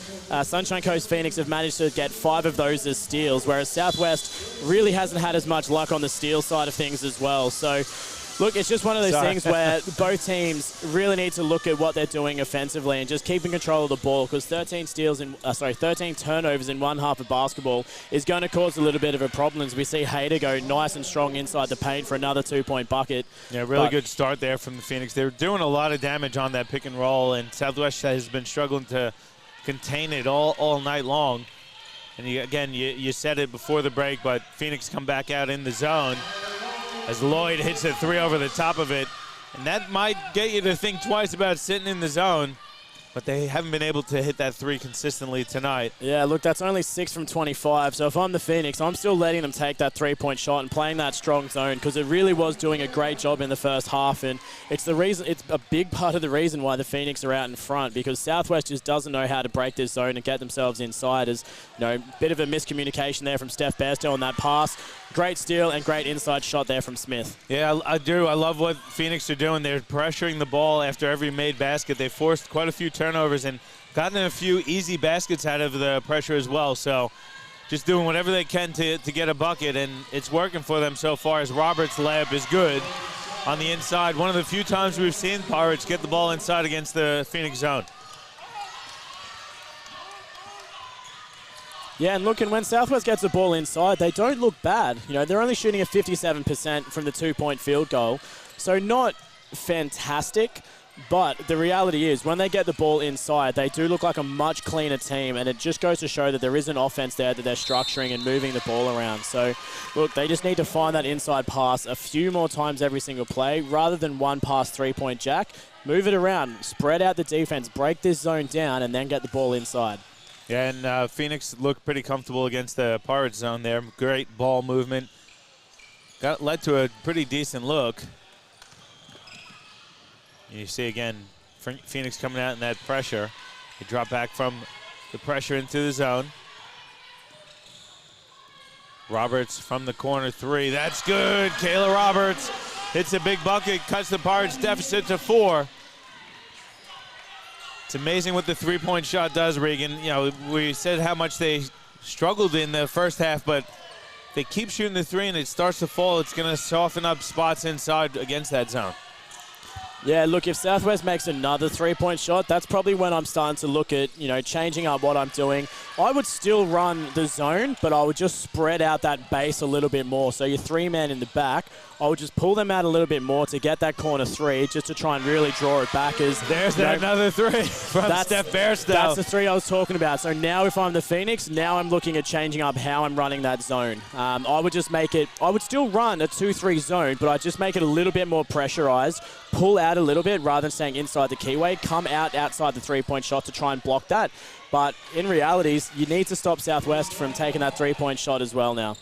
Sunshine Coast Phoenix have managed to get 5 of those as steals, whereas Southwest really hasn't had as much luck on the steal side of things as well. So, look, it's just one of those things where both teams really need to look at what they're doing offensively and just keeping control of the ball, because 13 turnovers in one half of basketball is going to cause a little bit of a problem as we see Hayter go nice and strong inside the paint for another 2-point bucket. Yeah, really good start there from the Phoenix. They're doing a lot of damage on that pick and roll, and Southwest has been struggling to contain it all night long. And you said it before the break, but Phoenix come back out in the zone as Lloyd hits a 3 over the top of it. And that might get you to think twice about sitting in the zone, but they haven't been able to hit that 3 consistently tonight. Yeah, look, that's only 6 from 25. So if I'm the Phoenix, I'm still letting them take that 3-point shot and playing that strong zone, because it really was doing a great job in the first half. And it's a big part of the reason why the Phoenix are out in front, because Southwest just doesn't know how to break this zone and get themselves inside. As bit of a miscommunication there from Steph Bairstow on that pass. Great steal and great inside shot there from Smith. Yeah, I do. I love what Phoenix are doing. They're pressuring the ball after every made basket. They forced quite a few turnovers and gotten a few easy baskets out of the pressure as well. So just doing whatever they can to get a bucket, and it's working for them so far, as Roberts' layup is good on the inside. One of the few times we've seen Pirates get the ball inside against the Phoenix zone. Yeah, and looking, when Southwest gets the ball inside, they don't look bad. They're only shooting at 57% from the 2-point field goal. So not fantastic, but the reality is when they get the ball inside, they do look like a much cleaner team, and it just goes to show that there is an offense there that they're structuring and moving the ball around. So, look, they just need to find that inside pass a few more times every single play, rather than one pass 3-point jack. Move it around, spread out the defense, break this zone down, and then get the ball inside. Yeah, and Phoenix looked pretty comfortable against the Pirates zone there. Great ball movement. Led to a pretty decent look. You see again, Phoenix coming out in that pressure. They drop back from the pressure into the zone. Roberts from the corner 3. That's good. Kayla Roberts hits a big bucket, cuts the Pirates' deficit to 4. It's amazing what the 3-point shot does, Regan. We said how much they struggled in the first half, but they keep shooting the 3 and it starts to fall. It's going to soften up spots inside against that zone. Yeah, look, if Southwest makes another 3-point shot, that's probably when I'm starting to look at, changing up what I'm doing. I would still run the zone, but I would just spread out that base a little bit more. So your 3-man in the back, I would just pull them out a little bit more to get that corner 3, just to try and really draw it back. There's another 3 from Steph Bairstow. That's the 3 I was talking about. So now if I'm the Phoenix, now I'm looking at changing up how I'm running that zone. I would just make it, I would still run a 2-3 zone, but I'd just make it a little bit more pressurized, pull out a little bit rather than staying inside the keyway, come outside the 3-point shot to try and block that. But in realities, you need to stop Southwest from taking that 3-point shot as well now.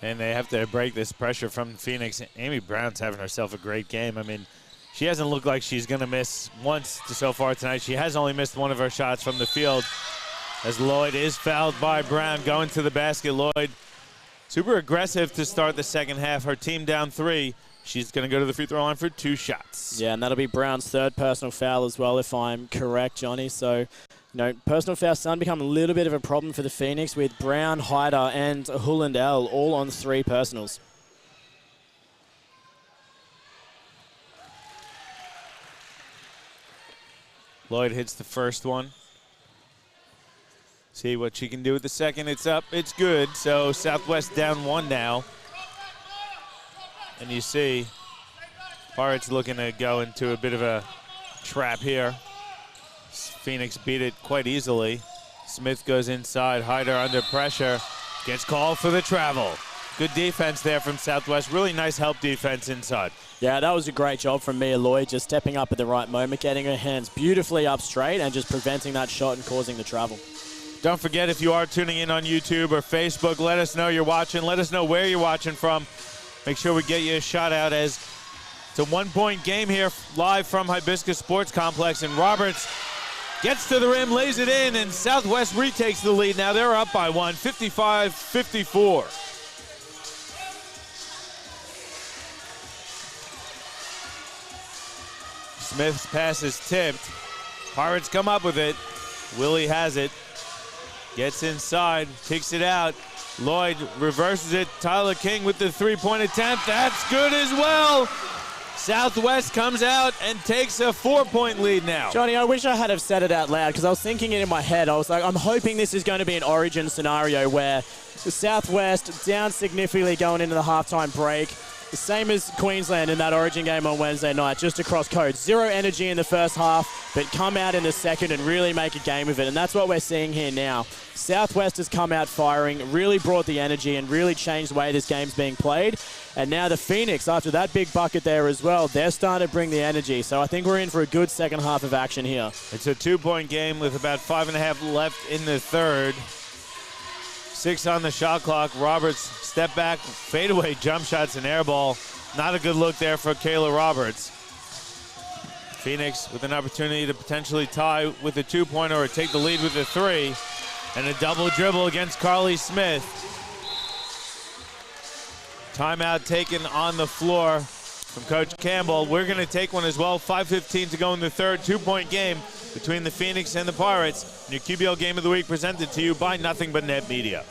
And they have to break this pressure from Phoenix. Amy Brown's having herself a great game. I mean, she hasn't looked like she's going to miss once so far tonight. She has only missed one of her shots from the field, as Lloyd is fouled by Brown going to the basket. Lloyd, super aggressive to start the second half. Her team down 3. She's going to go to the free throw line for 2 shots. Yeah, and that'll be Brown's 3rd personal foul as well, if I'm correct, Johnny. So, personal foul starting to become a little bit of a problem for the Phoenix, with Brown, Hyder, and Hulandell all on 3 personals. Lloyd hits the first one. See what she can do with the second. It's up, it's good. So Southwest down 1 now. And you see Pirates looking to go into a bit of a trap here. Phoenix beat it quite easily. Smith goes inside, Hyder under pressure. Gets called for the travel. Good defense there from Southwest. Really nice help defense inside. Yeah, that was a great job from Mia Lloyd, just stepping up at the right moment, getting her hands beautifully up straight and just preventing that shot and causing the travel. Don't forget, if you are tuning in on YouTube or Facebook, let us know you're watching. Let us know where you're watching from. Make sure we get you a shout out, as it's a 1-point game here live from Hibiscus Sports Complex. And Roberts gets to the rim, lays it in, and Southwest retakes the lead. Now they're up by 1, 55-54. Smith's pass is tipped. Pirates come up with it. Willie has it. Gets inside, kicks it out. Lloyd reverses it. Tyler King with the three-point attempt. That's good as well. Southwest comes out and takes a 4-point lead now. Johnny, I wish I had have said it out loud, because I was thinking it in my head. I was like, I'm hoping this is going to be an Origin scenario where the Southwest down significantly going into the halftime break. The same as Queensland in that Origin game on Wednesday night, just across codes. Zero energy in the first half, but come out in the second and really make a game of it. And that's what we're seeing here now. Southwest has come out firing, really brought the energy and really changed the way this game's being played. And now the Phoenix, after that big bucket there as well, they're starting to bring the energy. So I think we're in for a good second half of action here. It's a 2-point game with about 5.5 left in the third. 6 on the shot clock. Roberts step back, fadeaway jump shots and air ball. Not a good look there for Kayla Roberts. Phoenix with an opportunity to potentially tie with a 2-pointer or take the lead with a 3. And a double dribble against Carly Smith. Timeout taken on the floor from Coach Campbell. We're going to take one as well. 5:15 to go in the third. 2-point game between the Phoenix and the Pirates. Your QBL Game of the Week presented to you by Nothing But Net Media.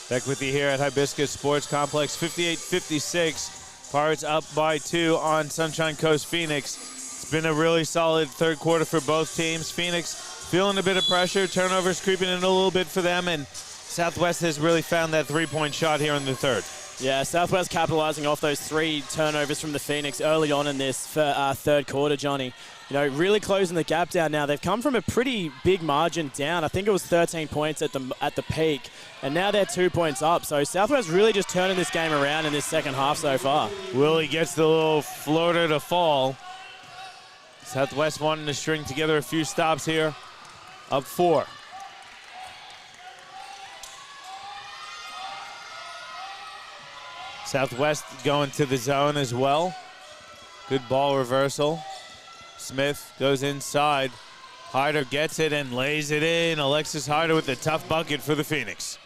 Back with you here at Hibiscus Sports Complex. 58-56. Pirates up by 2 on Sunshine Coast Phoenix. It's been a really solid third quarter for both teams. Phoenix feeling a bit of pressure. Turnovers creeping in a little bit for them. And Southwest has really found that 3-point shot here in the third. Yeah, Southwest capitalizing off those 3 turnovers from the Phoenix early on in this third quarter, Johnny. You know, really closing the gap down now. They've come from a pretty big margin down. I think it was 13 points at the peak, and now they're 2 points up. So Southwest really just turning this game around in this second half so far. Willie gets the little floater to fall. Southwest wanting to string together a few stops here. Up 4. Southwest going to the zone as well. Good ball reversal. Smith goes inside. Hyder gets it and lays it in. Alexis Hyder with the tough bucket for the Phoenix.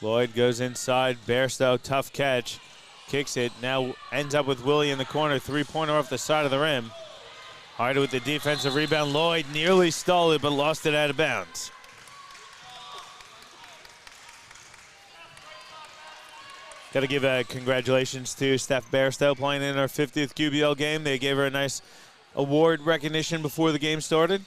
Lloyd goes inside. Bairstow, tough catch. Kicks it. Now ends up with Willie in the corner. 3-pointer off the side of the rim. Hyder with the defensive rebound. Lloyd nearly stole it but lost it out of bounds. Got to give congratulations to Steph Bairstow playing in her 50th QBL game. They gave her a nice award recognition before the game started.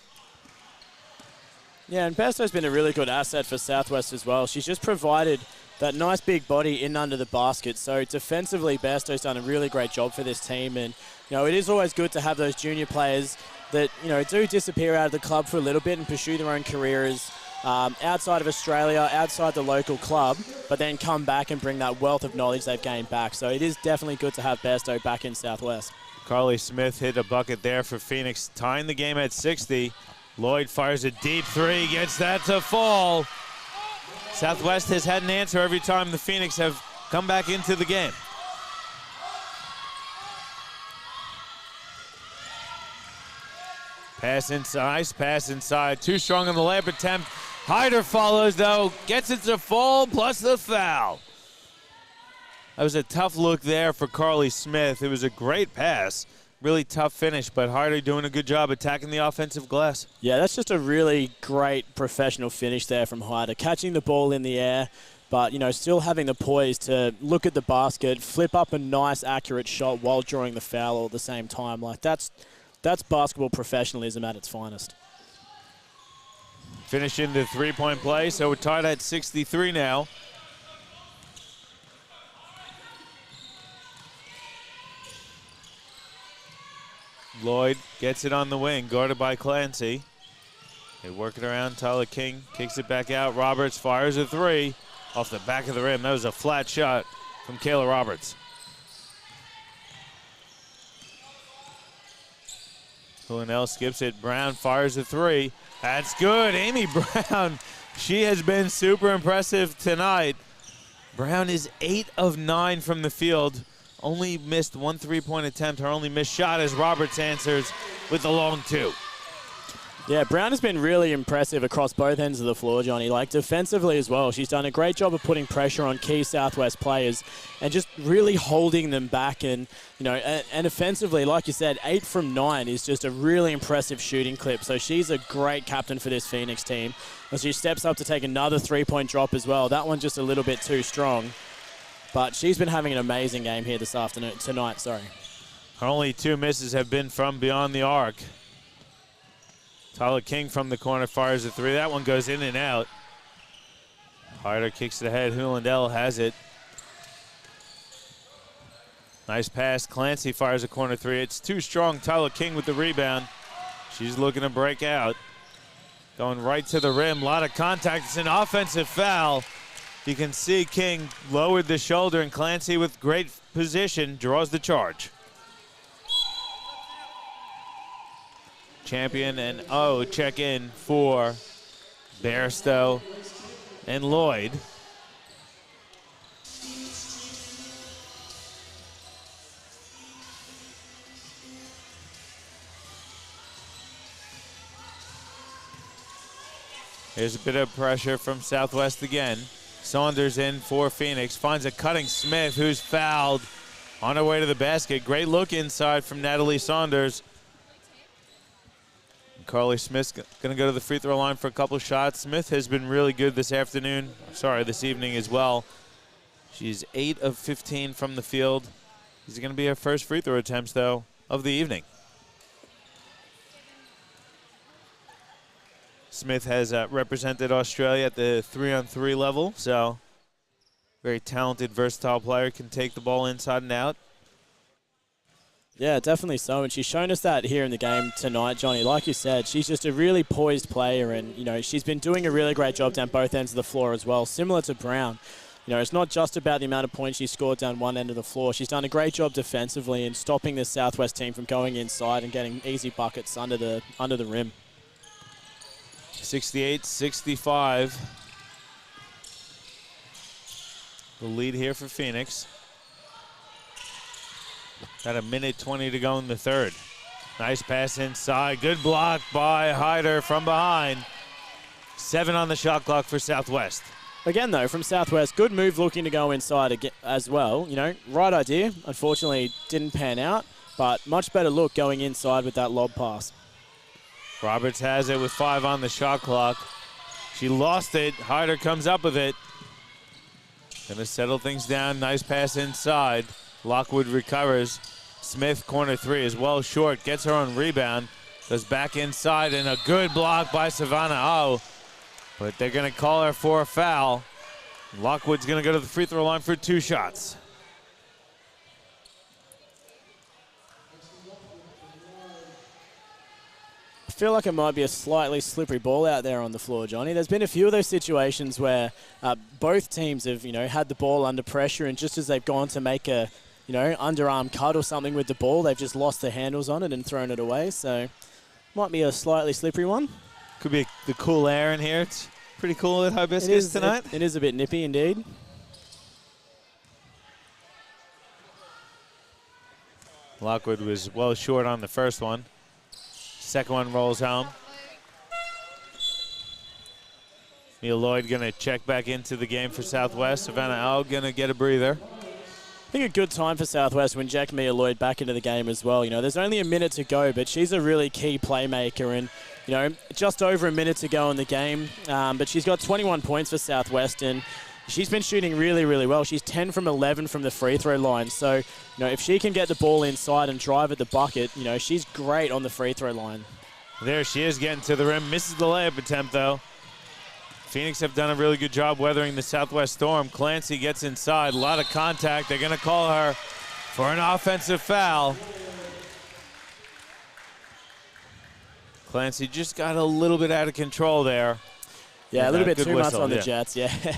Yeah, and Bairstow's been a really good asset for Southwest as well. She's just provided that nice big body in under the basket. So defensively, Bairstow's done a really great job for this team. And, it is always good to have those junior players that, do disappear out of the club for a little bit and pursue their own careers outside of Australia, outside the local club, but then come back and bring that wealth of knowledge they've gained back. So it is definitely good to have Bairstow back in Southwest. Carly Smith hit a bucket there for Phoenix, tying the game at 60. Lloyd fires a deep three, gets that to fall. Southwest has had an answer every time the Phoenix have come back into the game. Pass inside, too strong on the layup attempt. Hyder follows though, gets it to fall, plus the foul. That was a tough look there for Carly Smith. It was a great pass, really tough finish, but Hyder doing a good job attacking the offensive glass. Yeah, that's just a really great professional finish there from Hyder, catching the ball in the air, but still having the poise to look at the basket, flip up a nice accurate shot while drawing the foul all at the same time. Like that's basketball professionalism at its finest. Finishing the three-point play, so we're tied at 63 now. Lloyd gets it on the wing, guarded by Clancy. They work it around. Tyler King kicks it back out. Roberts fires a three off the back of the rim. That was a flat shot from Kayla Roberts. Villanelle skips it. Brown fires a three. That's good. Amy Brown, she has been super impressive tonight. Brown is 8 of 9 from the field. Only missed one three-point attempt. Her only missed shot as Roberts answers with the long two. Yeah, Brown has been really impressive across both ends of the floor, Johnny. Like defensively as well. She's done a great job of putting pressure on key Southwest players and just really holding them back. And, and offensively, like you said, 8 from 9 is just a really impressive shooting clip. So she's a great captain for this Phoenix team. As she steps up to take another three-point drop as well. That one just a little bit too strong. But she's been having an amazing game here tonight. Her only 2 misses have been from beyond the arc. Tyler King from the corner fires a three. That one goes in and out. Hyder kicks it ahead. Hulandell has it. Nice pass. Clancy fires a corner three. It's too strong. Tyler King with the rebound. She's looking to break out. Going right to the rim. A lot of contact. It's an offensive foul. You can see King lowered the shoulder, and Clancy with great position draws the charge. Champion and check in for Bairstow and Lloyd. Here's a bit of pressure from Southwest again. Saunders in for Phoenix, finds a cutting Smith who's fouled on her way to the basket. Great look inside from Natalie Saunders. Carly Smith's going to go to the free throw line for a couple shots. Smith has been really good this evening as well. She's 8 of 15 from the field. These are going to be her first free throw attempts, though, of the evening. Smith has represented Australia at the 3-on-3 level, so very talented, versatile player, can take the ball inside and out. Yeah, definitely so, and she's shown us that here in the game tonight, Johnny. Like you said, she's just a really poised player, and, she's been doing a really great job down both ends of the floor as well, similar to Brown. It's not just about the amount of points she scored down one end of the floor. She's done a great job defensively in stopping this Southwest team from going inside and getting easy buckets under the rim. 68-65. The lead here for Phoenix. Got a minute 20 to go in the third. Nice pass inside. Good block by Hyder from behind. 7 on the shot clock for Southwest. Again, though, from Southwest, good move looking to go inside again as well. Right idea. Unfortunately, didn't pan out, but much better look going inside with that lob pass. Roberts has it with 5 on the shot clock. She lost it. Hyder comes up with it. Gonna settle things down. Nice pass inside. Lockwood recovers. Smith, corner three, is well short. Gets her on rebound. Goes back inside, and a good block by Savannah Oh. But they're going to call her for a foul. Lockwood's going to go to the free throw line for 2 shots. I feel like it might be a slightly slippery ball out there on the floor, Johnny. There's been a few of those situations where both teams have, had the ball under pressure, and just as they've gone to make a, underarm cut or something with the ball, they've just lost their handles on it and thrown it away. So might be a slightly slippery one. Could be the cool air in here. It's pretty cool at Hibiscus tonight. It is a bit nippy indeed. Lockwood was well short on the first one. Second one rolls home. Neil Lloyd going to check back into the game for Southwest. Savannah Al going to get a breather. I think a good time for Southwest when Jack Mia Lloyd back into the game as well. There's only a minute to go, but she's a really key playmaker, and just over a minute to go in the game. But she's got 21 points for Southwest, and she's been shooting really, really well. She's 10 from 11 from the free throw line. So, if she can get the ball inside and drive at the bucket, she's great on the free throw line. There she is getting to the rim. Misses the layup attempt, though. Phoenix have done a really good job weathering the Southwest storm. Clancy gets inside. A lot of contact. They're going to call her for an offensive foul. Clancy just got a little bit out of control there. Yeah, a little bit too much on the yeah. Jets, yeah.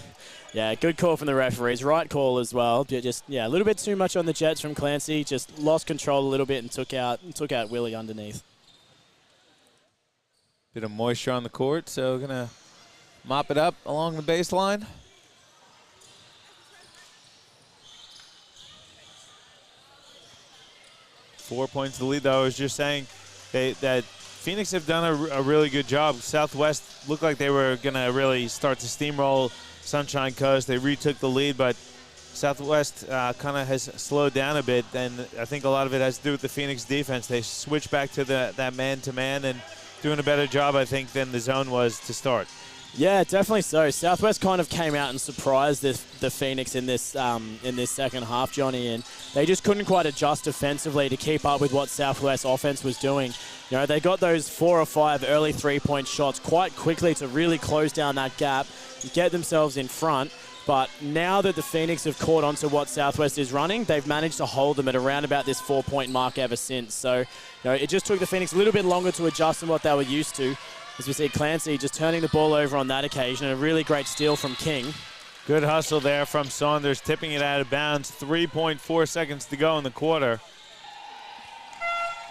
Yeah, good call from the referees. Right call as well. Just a little bit too much on the Jets from Clancy. Just lost control a little bit and took out Willie underneath. Bit of moisture on the court, so going to mop it up along the baseline. Four points to lead, though. I was just saying that Phoenix have done a really good job. Southwest looked like they were going to really start to steamroll Sunshine Coast. They retook the lead, but Southwest kind of has slowed down a bit, and I think a lot of it has to do with the Phoenix defense. They switched back to that man-to-man and doing a better job, I think, than the zone was to start. Yeah, definitely so. Southwest kind of came out and surprised the Phoenix in this second half, Johnny, and they just couldn't quite adjust defensively to keep up with what Southwest offense was doing. They got those 4 or 5 early three-point shots quite quickly to really close down that gap and get themselves in front. But now that the Phoenix have caught on to what Southwest is running, they've managed to hold them at around about this 4-point mark ever since. So, it just took the Phoenix a little bit longer to adjust than what they were used to. As we see Clancy just turning the ball over on that occasion. A really great steal from King. Good hustle there from Saunders, tipping it out of bounds. 3.4 seconds to go in the quarter.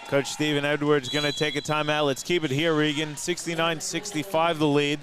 Coach Stephen Edwards going to take a timeout. Let's keep it here, Regan. 69-65 the lead.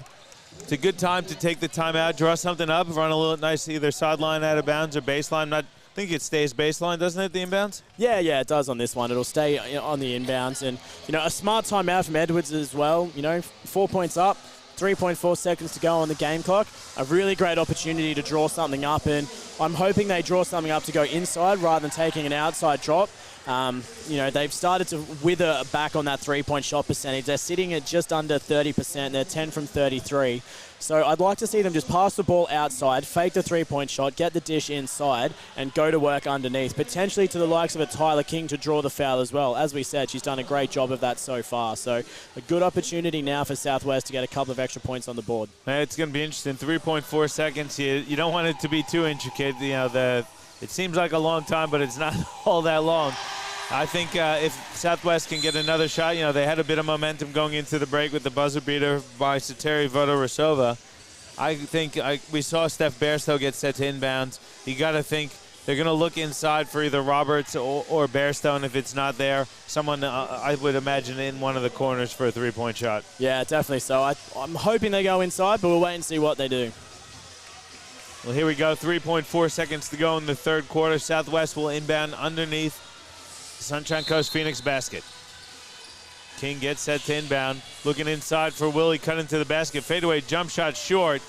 It's a good time to take the timeout, draw something up, run a little nice either sideline out of bounds or baseline. I think it stays baseline, doesn't it, the inbounds? Yeah, it does on this one. It'll stay on the inbounds. And, a smart timeout from Edwards as well. 4 points up, 3.4 seconds to go on the game clock. A really great opportunity to draw something up. And I'm hoping they draw something up to go inside rather than taking an outside drop. They've started to wither back on that three-point shot percentage. They're sitting at just under 30%. They're 10 from 33. So I'd like to see them just pass the ball outside, fake the three-point shot, get the dish inside, and go to work underneath, potentially to the likes of a Tyler King to draw the foul as well. As we said, she's done a great job of that so far. So a good opportunity now for Southwest to get a couple of extra points on the board. It's going to be interesting. 3.4 seconds. You don't want it to be too intricate. It seems like a long time, but it's not all that long. I think if Southwest can get another shot, they had a bit of momentum going into the break with the buzzer beater by Sateri Vodorosova. I think we saw Steph Bairstow get set to inbounds. You got to think they're going to look inside for either Roberts or Bairstow, and if it's not there, someone I would imagine in one of the corners for a three-point shot. Yeah, definitely so. I'm hoping they go inside, but we'll wait and see what they do. Well, here we go. 3.4 seconds to go in the third quarter. Southwest will inbound underneath Sunshine Coast Phoenix basket. King gets set to inbound. Looking inside for Willie. Cut into the basket. Fadeaway jump shot short.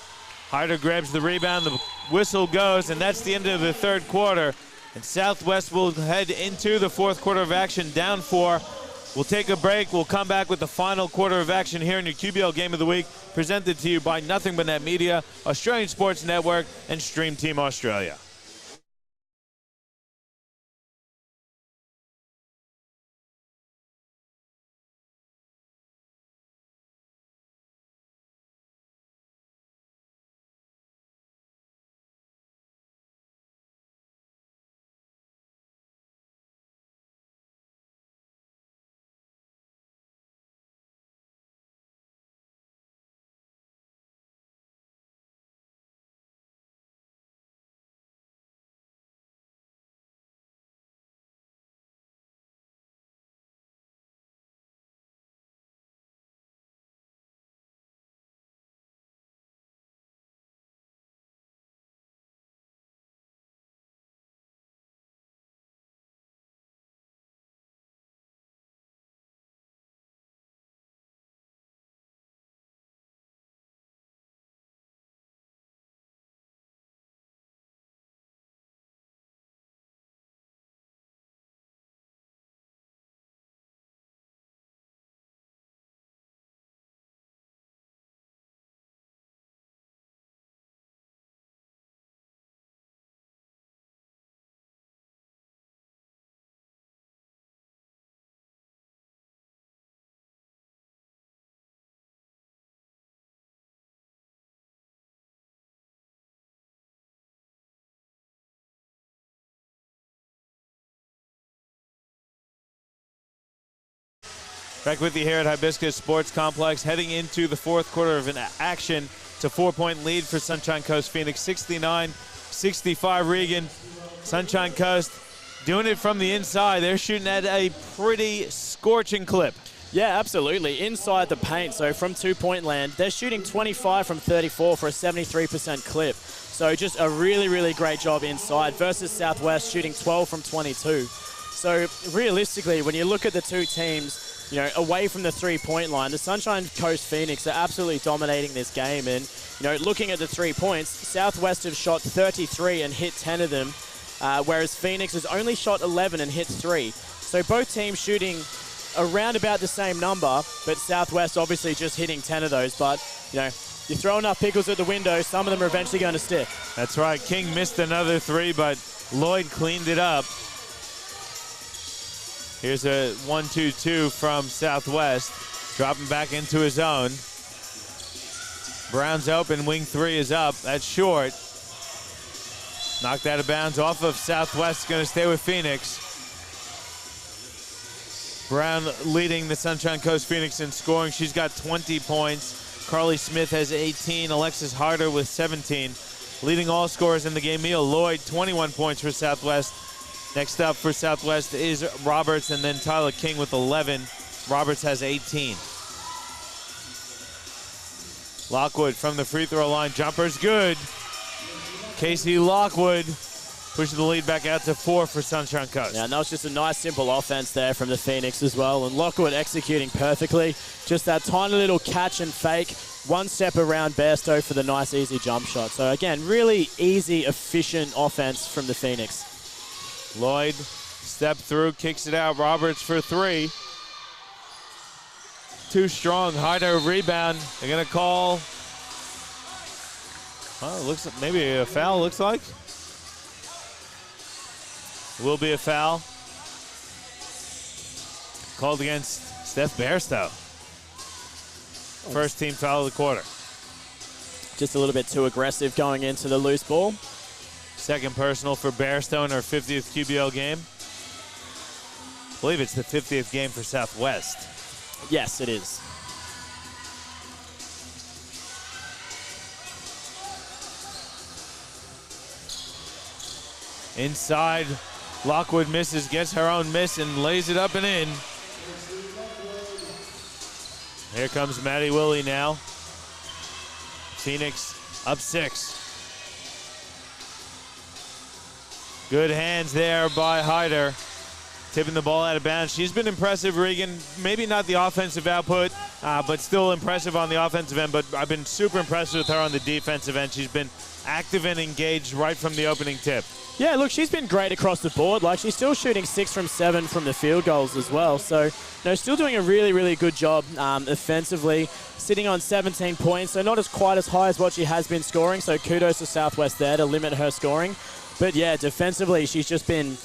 Hyder grabs the rebound. The whistle goes, and that's the end of the third quarter. And Southwest will head into the fourth quarter of action, down 4. We'll take a break. We'll come back with the final quarter of action here in your QBL Game of the Week, presented to you by Nothing But Net Media, Australian Sports Network, and Stream Team Australia. Back with you here at Hibiscus Sports Complex, heading into the fourth quarter of an action. It's a 4-point lead for Sunshine Coast Phoenix, 69-65 Regan. Sunshine Coast doing it from the inside. They're shooting at a pretty scorching clip. Yeah, absolutely. Inside the paint, so from two-point land, they're shooting 25 from 34 for a 73% clip. So just a really, really great job inside versus Southwest shooting 12 from 22. So realistically, when you look at the two teams, you know, away from the three-point line, the Sunshine Coast Phoenix are absolutely dominating this game. And, you know, looking at the 3 points, Southwest have shot 33 and hit 10 of them, whereas Phoenix has only shot 11 and hit 3. So both teams shooting around about the same number, but Southwest obviously just hitting 10 of those. But, you know, you throw enough pickles at the window, some of them are eventually going to stick. That's right. King missed another 3, but Lloyd cleaned it up. Here's a 1-2-2 from Southwest. Dropping back into his own. Brown's open, wing 3 is up. That's short. Knocked out of bounds off of Southwest, going to stay with Phoenix. Brown leading the Sunshine Coast Phoenix in scoring. She's got 20 points. Carly Smith has 18. Alexis Harder with 17. Leading all scorers in the game, Mia Lloyd, 21 points for Southwest. Next up for Southwest is Roberts, and then Tyler King with 11. Roberts has 18. Lockwood from the free throw line. Jumper's good. Casey Lockwood pushing the lead back out to 4 for Sunshine Coast. Yeah, and that was just a nice, simple offense there from the Phoenix as well. And Lockwood executing perfectly. Just that tiny little catch and fake. One step around Bairstow for the nice, easy jump shot. So, again, really easy, efficient offense from the Phoenix. Lloyd, step through, kicks it out. Roberts for 3. Too strong. Harder rebound. They're going to call. Oh, it looks like maybe a foul, looks like. Will be a foul. Called against Steph Bairstow. First team foul of the quarter. Just a little bit too aggressive going into the loose ball. Second personal for Bairstow in her 50th QBL game. I believe it's the 50th game for Southwest. Yes, it is. Inside, Lockwood misses, gets her own miss, and lays it up and in. Here comes Maddie Willie now. Phoenix up 6. Good hands there by Hyder. Tipping the ball out of bounds. She's been impressive, Regan. Maybe not the offensive output, but still impressive on the offensive end. But I've been super impressed with her on the defensive end. She's been active and engaged right from the opening tip. Yeah, look, she's been great across the board. Like, she's still shooting 6 from 7 from the field goals as well. So, still doing a really, really good job offensively, sitting on 17 points. So not as quite as high as what she has been scoring. So kudos to Southwest there to limit her scoring. But yeah, defensively, she's just been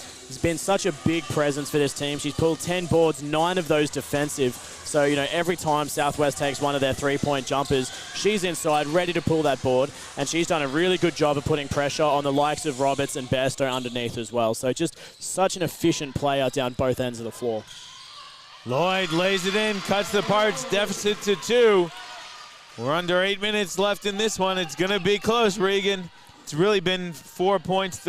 such a big presence for this team. She's pulled 10 boards, 9 of those defensive. So, every time Southwest takes one of their 3-point jumpers, she's inside, ready to pull that board. And she's done a really good job of putting pressure on the likes of Roberts and Bairstow underneath as well. So just such an efficient player down both ends of the floor. Lloyd lays it in, cuts the parts, deficit to 2. We're under 8 minutes left in this one. It's going to be close, Regan. It's really been 4 points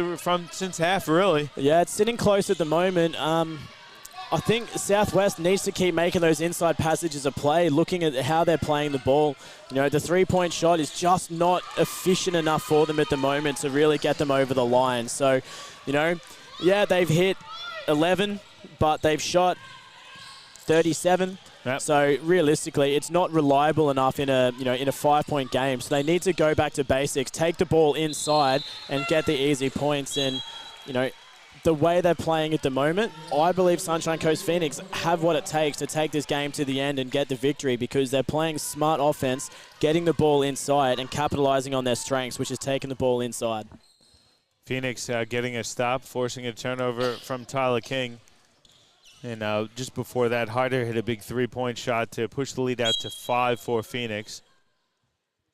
since half, really. Yeah, it's sitting close at the moment. I think Southwest needs to keep making those inside passages of play, looking at how they're playing the ball. The 3-point shot is just not efficient enough for them at the moment to really get them over the line. So, yeah, they've hit 11, but they've shot 37. Yep. So realistically, it's not reliable enough in a 5-point game. So they need to go back to basics, take the ball inside, and get the easy points. And the way they're playing at the moment, I believe Sunshine Coast Phoenix have what it takes to take this game to the end and get the victory, because they're playing smart offense, getting the ball inside, and capitalizing on their strengths, which is taking the ball inside. Phoenix getting a stop, forcing a turnover from Tyler King. And just before that, Harder hit a big 3-point shot to push the lead out to 5 for Phoenix.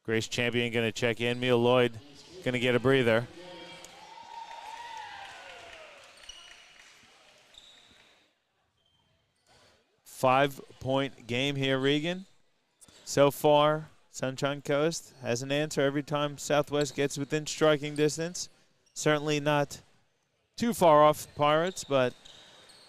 Grace Champion going to check in. Mia Lloyd going to get a breather. 5-point game here, Regan. So far, Sunshine Coast has an answer every time Southwest gets within striking distance. Certainly not too far off Pirates, but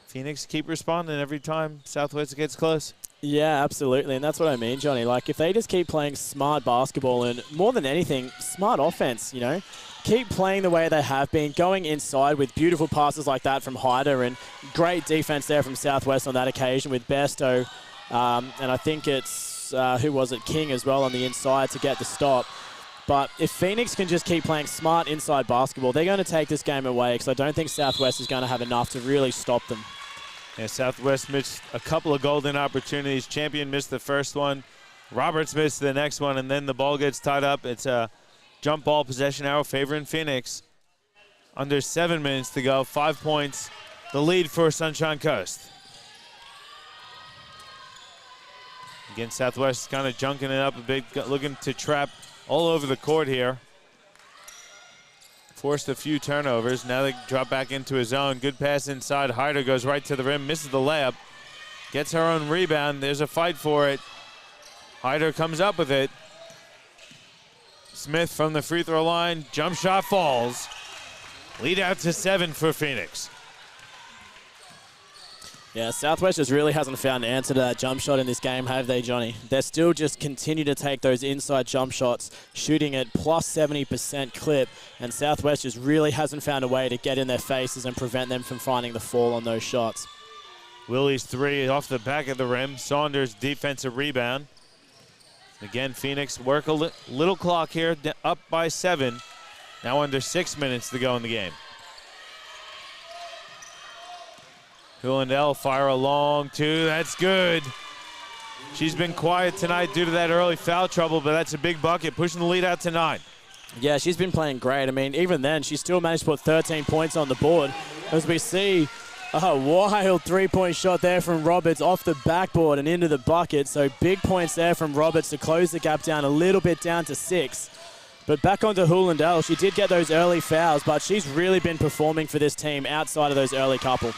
Phoenix keep responding every time Southwest gets close. Yeah, absolutely, and that's what I mean, Johnny. Like, if they just keep playing smart basketball and, more than anything, smart offense, you know, keep playing the way they have been, going inside with beautiful passes like that from Hyder and great defense there from Southwest on that occasion with Bairstow, and I think it's, who was it, King as well on the inside to get the stop. But if Phoenix can just keep playing smart inside basketball, they're going to take this game away because I don't think Southwest is going to have enough to really stop them. Yeah, Southwest missed a couple of golden opportunities. Champion missed the first one. Roberts missed the next one, and then the ball gets tied up. It's a jump ball possession arrow favoring Phoenix. Under 7 minutes to go, 5 points. The lead for Sunshine Coast. Again, Southwest kind of junking it up a bit, looking to trap all over the court here. Forced a few turnovers. Now they drop back into his zone. Good pass inside. Hyder goes right to the rim, misses the layup. Gets her own rebound. There's a fight for it. Hyder comes up with it. Smith from the free throw line. Jump shot falls. Lead out to 7 for Phoenix. Yeah, Southwest just really hasn't found an answer to that jump shot in this game, have they, Johnny? They're still just continue to take those inside jump shots, shooting at plus 70% clip, and Southwest just really hasn't found a way to get in their faces and prevent them from finding the fall on those shots. Willie's three off the back of the rim. Saunders defensive rebound. Again, Phoenix work a little clock here, up by 7. Now under 6 minutes to go in the game. Hulandell fire a long two. That's good. She's been quiet tonight due to that early foul trouble, but that's a big bucket, pushing the lead out to 9. Yeah, she's been playing great. I mean, even then, she still managed to put 13 points on the board. As we see, a wild three-point shot there from Roberts off the backboard and into the bucket. So big points there from Roberts to close the gap down a little bit down to 6. But back onto Hulandell. She did get those early fouls, but she's really been performing for this team outside of those early couple.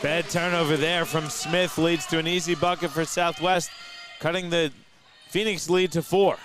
Bad turnover there from Smith leads to an easy bucket for Southwest, cutting the Phoenix lead to 4.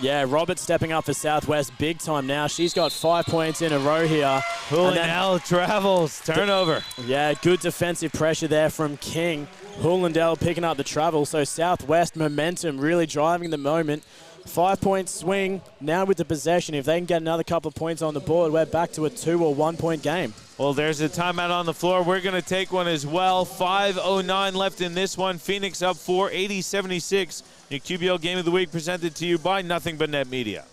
Yeah, Roberts stepping up for Southwest big time now. She's got 5 points in a row here. Hulandell travels, turnover. Yeah, good defensive pressure there from King. Hulandell picking up the travel, so Southwest momentum really driving the moment. 5-point swing now with the possession. If they can get another couple of points on the board, we're back to a 2 or 1 point game. Well, there's a timeout on the floor. We're going to take one as well. 5:09 left in this one. Phoenix up 4, 80-76. Your QBL Game of the Week presented to you by Nothing But Net Media.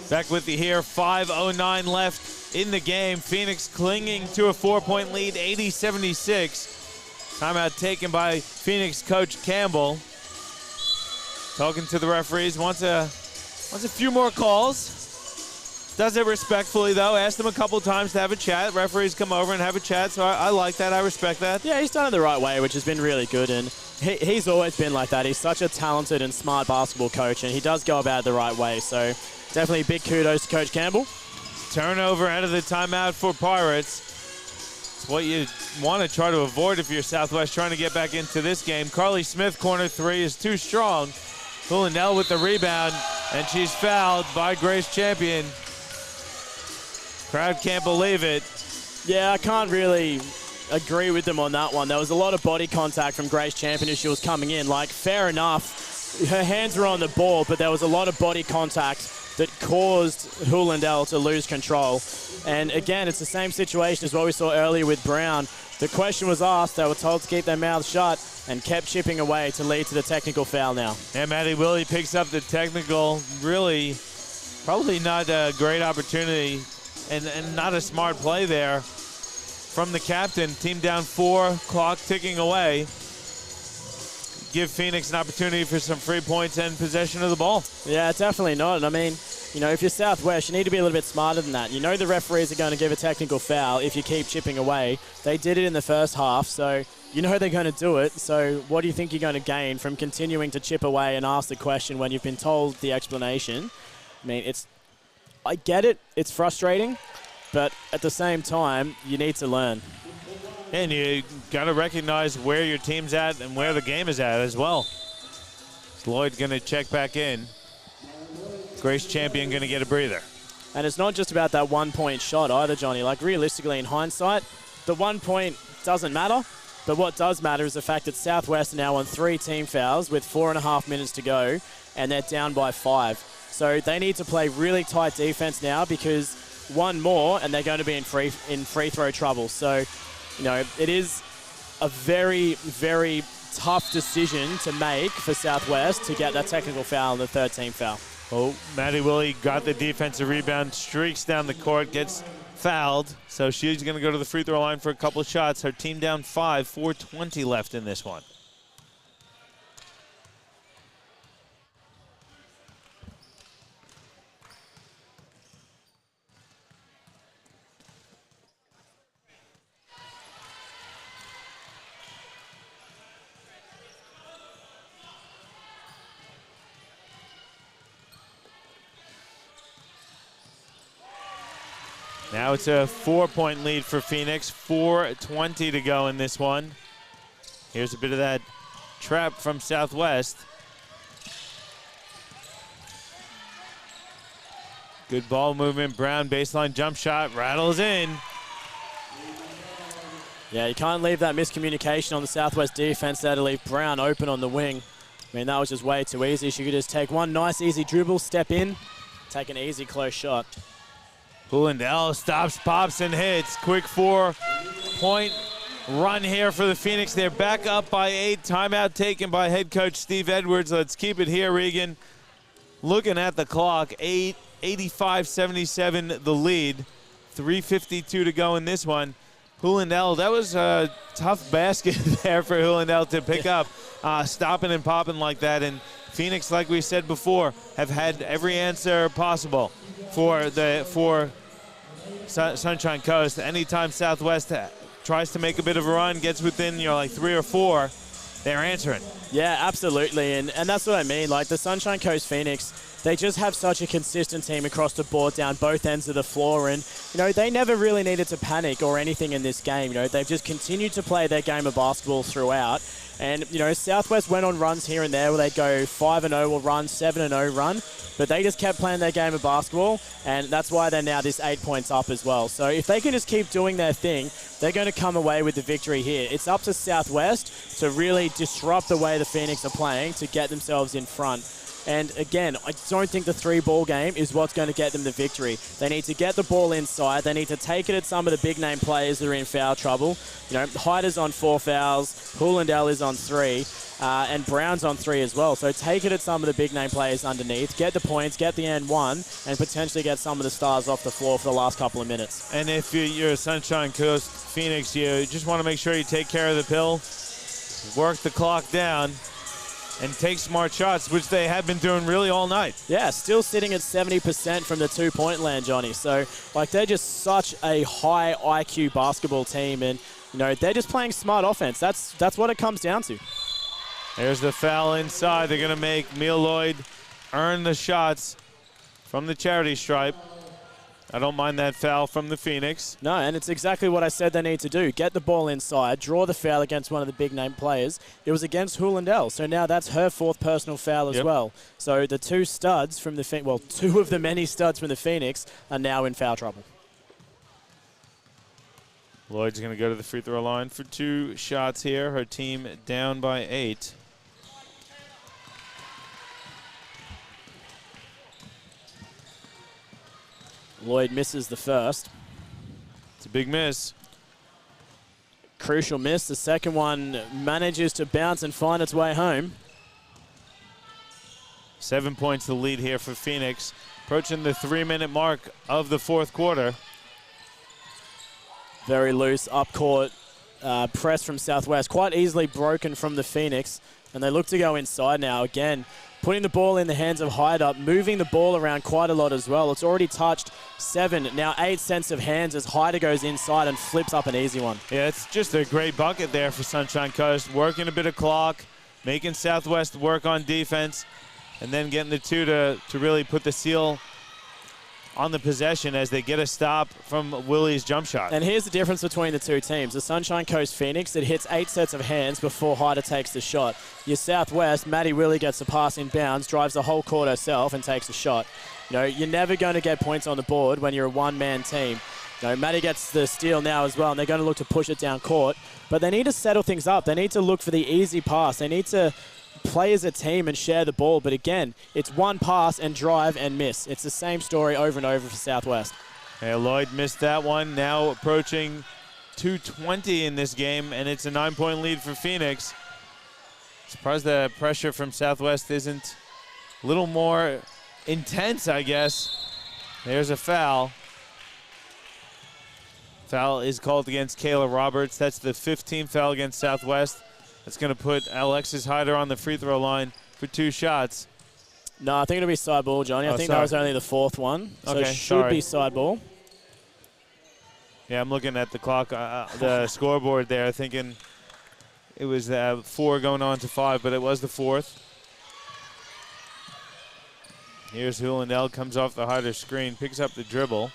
Back with you here, 5:09 left in the game. Phoenix clinging to a 4-point lead, 80-76. Timeout taken by Phoenix coach Campbell. Talking to the referees, wants a few more calls. Does it respectfully, though. Asked them a couple times to have a chat. Referees come over and have a chat, so I like that. I respect that. Yeah, he's done it the right way, which has been really good, and he's always been like that. He's such a talented and smart basketball coach, and he does go about it the right way, so definitely big kudos to Coach Campbell. Turnover out of the timeout for Pirates. It's what you want to try to avoid if you're Southwest trying to get back into this game. Carly Smith, corner three, is too strong. Hulandell with the rebound, and she's fouled by Grace Champion. Crowd can't believe it. Yeah, I can't really agree with them on that one. There was a lot of body contact from Grace Champion as she was coming in. Like, fair enough, her hands were on the ball, but there was a lot of body contact. that caused Hulendale to lose control. And again, it's the same situation as what we saw earlier with Brown. The question was asked, they were told to keep their mouths shut and kept chipping away to lead to the technical foul now. And Matty Willie picks up the technical. Really, probably not a great opportunity and not a smart play there from the captain. Team down 4, clock ticking away. Give Phoenix an opportunity for some free points and possession of the ball. Yeah, definitely not. I mean, you know, if you're Southwest, you need to be a little bit smarter than that. You know the referees are going to give a technical foul if you keep chipping away. They did it in the first half, so you know they're going to do it. So what do you think you're going to gain from continuing to chip away and ask the question when you've been told the explanation? I mean, I get it. It's frustrating, but at the same time, you need to learn. And you got to recognize where your team's at and where the game is at as well. Is Lloyd going to check back in? Grace Champion going to get a breather. And it's not just about that 1-point shot either, Johnny. Like, realistically, in hindsight, the 1 point doesn't matter. But what does matter is the fact that Southwest are now on 3 team fouls with 4.5 minutes to go, and they're down by 5. So they need to play really tight defense now, because one more and they're going to be in free throw trouble. So, you know, it is a very, very tough decision to make for Southwest to get that technical foul and the 3rd team foul. Oh, Maddie Willie got the defensive rebound, streaks down the court, gets fouled. So she's going to go to the free throw line for a couple of shots. Her team down 5, 4:20 left in this one. Now it's a 4-point lead for Phoenix. 4:20 to go in this one. Here's a bit of that trap from Southwest. Good ball movement. Brown baseline jump shot, rattles in. Yeah, you can't leave that miscommunication on the Southwest defense there to leave Brown open on the wing. I mean, that was just way too easy. She could just take one nice easy dribble, step in, take an easy close shot. Hulendale stops, pops, and hits. Quick 4-point run here for the Phoenix. They're back up by 8. Timeout taken by head coach Steve Edwards. Let's keep it here, Regan. Looking at the clock, 85-77 the lead. 3:52 to go in this one. Hulendale, that was a tough basket there for Hulendale to pick up, stopping and popping like that. And Phoenix, like we said before, have had every answer possible for Sunshine Coast. Anytime Southwest tries to make a bit of a run, gets within, you know, like 3 or 4, they're answering. Yeah, absolutely, and that's what I mean. Like, the Sunshine Coast Phoenix, they just have such a consistent team across the board down both ends of the floor, and, you know, they never really needed to panic or anything in this game. You know, they've just continued to play their game of basketball throughout. And, you know, Southwest went on runs here and there where they'd go 5-0 or run, 7-0 run, but they just kept playing their game of basketball, and that's why they're now this 8 points up as well. So if they can just keep doing their thing, they're going to come away with the victory here. It's up to Southwest to really disrupt the way the Phoenix are playing to get themselves in front. And again, I don't think the 3-ball game is what's going to get them the victory. They need to get the ball inside. They need to take it at some of the big name players that are in foul trouble. You know, Hyder's on 4 fouls, Hulendale is on 3, and Brown's on 3 as well. So take it at some of the big name players underneath, get the points, get the end one, and potentially get some of the stars off the floor for the last couple of minutes. And if you're a Sunshine Coast Phoenix, you just want to make sure you take care of the pill, work the clock down, and take smart shots, which they have been doing really all night. Yeah, still sitting at 70% from the 2-point land, Johnny. So, like, they're just such a high IQ basketball team, and, you know, they're just playing smart offense. That's what it comes down to. There's the foul inside. They're going to make Mia Lloyd earn the shots from the charity stripe. I don't mind that foul from the Phoenix. No, and it's exactly what I said they need to do. Get the ball inside, draw the foul against one of the big-name players. It was against Hulendale, so now that's her 4th personal foul as well. So the 2 studs from the Phoenix, well, 2 of the many studs from the Phoenix are now in foul trouble. Lloyd's going to go to the free throw line for 2 shots here. Her team down by 8. Lloyd misses the first. It's a big miss. Crucial miss. The second one manages to bounce and find its way home. 7 points the lead here for Phoenix. Approaching the 3-minute mark of the fourth quarter. Very loose up court press from Southwest. Quite easily broken from the Phoenix. And they look to go inside now. Again, putting the ball in the hands of Hyde-Up, moving the ball around quite a lot as well. It's already touched 7, now 8 sets of hands as Hyder goes inside and flips up an easy one. Yeah, it's just a great bucket there for Sunshine Coast. Working a bit of clock, making Southwest work on defense, and then getting the two to really put the seal on the possession as they get a stop from Willie's jump shot. And here's the difference between the two teams. The Sunshine Coast Phoenix, it hits 8 sets of hands before Hyder takes the shot. Your Southwest, Maddie Willie gets a pass in bounds, drives the whole court herself and takes a shot. You know, you're never going to get points on the board when you're a one-man team. You know, Maddie gets the steal now as well, and they're going to look to push it down court. But they need to settle things up. They need to look for the easy pass. They need to play as a team and share the ball. But again, it's one pass and drive and miss. It's the same story over and over for Southwest. Yeah, Lloyd missed that one. Now approaching 2:20 in this game, and it's a 9-point lead for Phoenix. Surprised the pressure from Southwest isn't a little more intense, I guess. There's a foul. Foul is called against Kayla Roberts. That's the 15th foul against Southwest. That's going to put Alexis Hyder on the free throw line for 2 shots. No, I think it'll be side ball, Johnny. I think sorry. that was only the 4th one. So okay, it should be side ball. Yeah, I'm looking at the clock, the scoreboard there, thinking it was 4 going on to 5, but it was the 4th. Here's Hulandell, comes off the Hyder screen, picks up the dribble.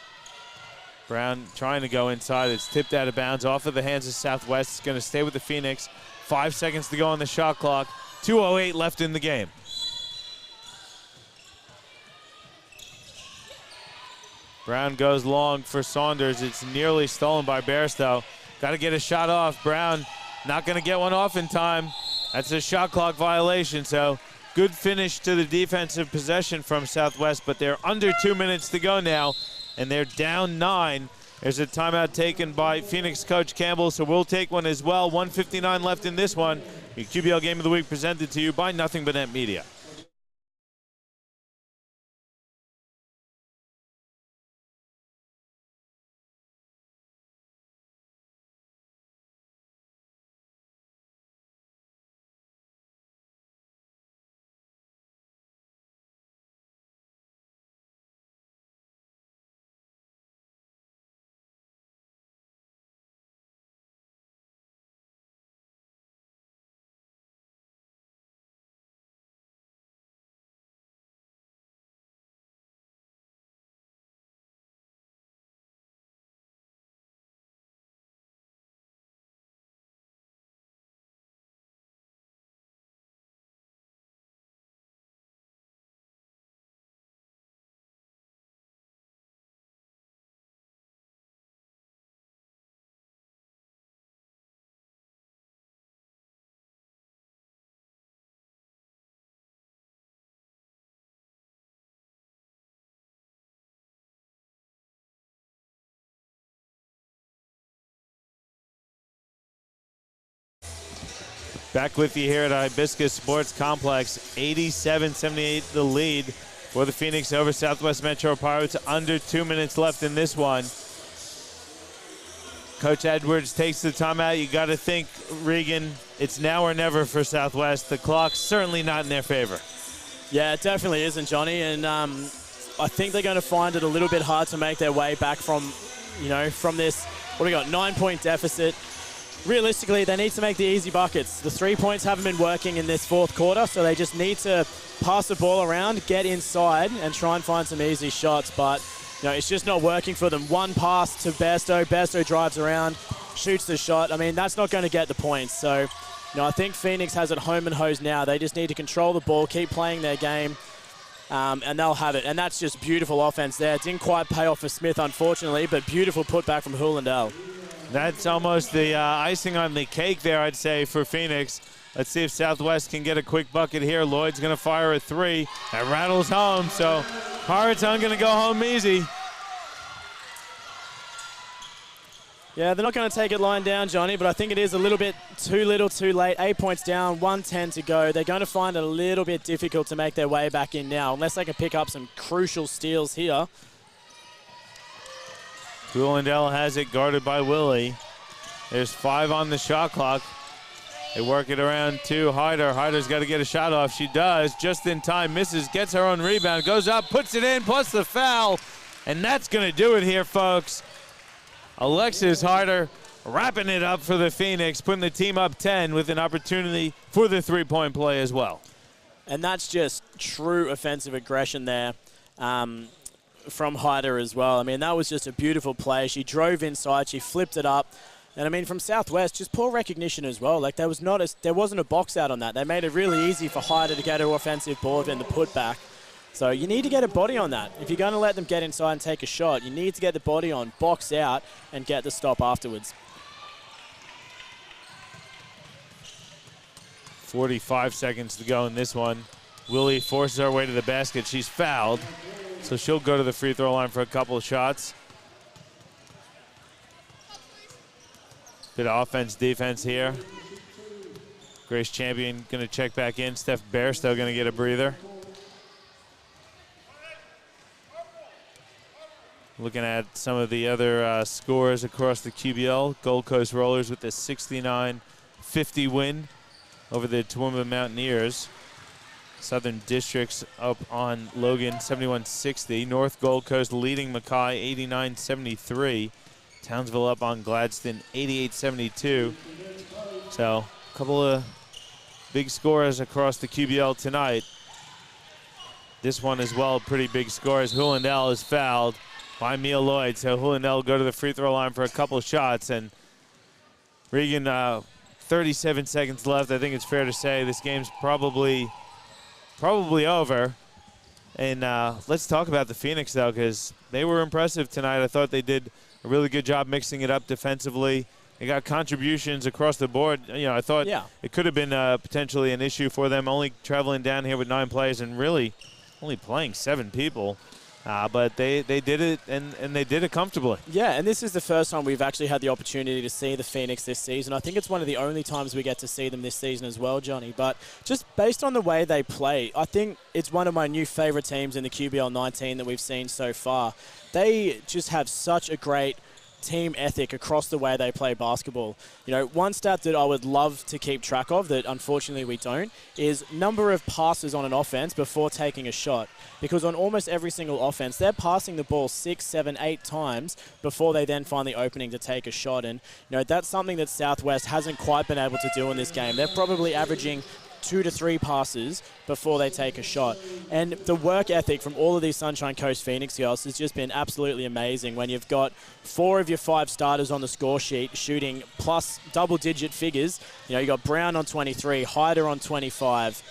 Brown trying to go inside. It's tipped out of bounds off of the hands of Southwest. It's going to stay with the Phoenix. 5 seconds to go on the shot clock. 2:08 left in the game. Brown goes long for Saunders. It's nearly stolen by Bairstow. Got to get a shot off. Brown not going to get one off in time. That's a shot clock violation. So good finish to the defensive possession from Southwest, but they're under 2 minutes to go now, and they're down 9. There's a timeout taken by Phoenix coach Campbell, so we'll take one as well. 1:59 left in this one. Your QBL Game of the Week presented to you by Nothing But Net Media. Back with you here at Hibiscus Sports Complex. 87-78 the lead for the Phoenix over Southwest Metro Pirates. Under 2 minutes left in this one. Coach Edwards takes the timeout. You got to think, Regan, it's now or never for Southwest. The clock's certainly not in their favor. Yeah, it definitely isn't, Johnny. And I think they're going to find it a little bit hard to make their way back from this, what do we got, 9-point deficit. Realistically, they need to make the easy buckets. The 3 points haven't been working in this fourth quarter, so they just need to pass the ball around, get inside, and try and find some easy shots. But it's just not working for them. One pass to Bairstow. Bairstow drives around, shoots the shot. I mean, that's not going to get the points. So, I think Phoenix has it home and hosed now. They just need to control the ball, keep playing their game, and they'll have it. And that's just beautiful offense there. It didn't quite pay off for Smith, unfortunately, but beautiful putback from Hulandell. That's almost the icing on the cake there, I'd say, for Phoenix. Let's see if Southwest can get a quick bucket here. Lloyd's going to fire a 3. That rattles home, so Pirates aren't going to go home easy. Yeah, they're not going to take it lying down, Johnny, but I think it is a little bit too little too late. 8 points down, 1:10 to go. They're going to find it a little bit difficult to make their way back in now, unless they can pick up some crucial steals here. Hulandell has it guarded by Willie. There's 5 on the shot clock. They work it around to Hyder. Hyder's got to get a shot off. She does, just in time, misses, gets her own rebound, goes up, puts it in, plus the foul. And that's going to do it here, folks. Alexis Hyder wrapping it up for the Phoenix, putting the team up 10 with an opportunity for the three-point play as well. And that's just true offensive aggression there from Hyder as well. I mean, that was just a beautiful play. She drove inside, she flipped it up. And I mean, from Southwest, just poor recognition as well. Like, there wasn't a box out on that. They made it really easy for Hyder to get her offensive board and the putback. So you need to get a body on that. If you're going to let them get inside and take a shot, you need to get the body on, box out, and get the stop afterwards. 45 seconds to go in this one. Willie forces her way to the basket. She's fouled, so she'll go to the free throw line for a couple of shots. Bit of offense, defense here. Grace Champion going to check back in. Steph Bairstow going to get a breather. Looking at some of the other scores across the QBL. Gold Coast Rollers with the 69-50 win over the Toowoomba Mountaineers. Southern Districts up on Logan 71-60. North Gold Coast leading Mackay 89-73. Townsville up on Gladstone 88-72. So a couple of big scores across the QBL tonight. This one as well, pretty big scores. Hulandell is fouled by Mia Lloyd. So Hulandell will go to the free throw line for a couple of shots. And Regan, 37 seconds left. I think it's fair to say this game's probably over. And let's talk about the Phoenix, though, because they were impressive tonight. I thought they did a really good job mixing it up defensively. They got contributions across the board. You know, I thought it could have been potentially an issue for them, only traveling down here with 9 players and really only playing 7 people. But they did it, and they did it comfortably. Yeah, and this is the first time we've actually had the opportunity to see the Phoenix this season. I think it's one of the only times we get to see them this season as well, Johnny. But just based on the way they play, I think it's one of my new favorite teams in the QBL 19 that we've seen so far. They just have such a great team ethic across the way they play basketball. You know, one stat that I would love to keep track of that unfortunately we don't is number of passes on an offense before taking a shot. Because on almost every single offense, they're passing the ball 6, 7, 8 times before they then find the opening to take a shot. And, you know, that's something that Southwest hasn't quite been able to do in this game. They're probably averaging 2 to 3 passes before they take a shot. And the work ethic from all of these Sunshine Coast Phoenix girls has just been absolutely amazing when you've got 4 of your 5 starters on the score sheet shooting plus double-digit figures. You know, you've got Brown on 23, Hyder on 25.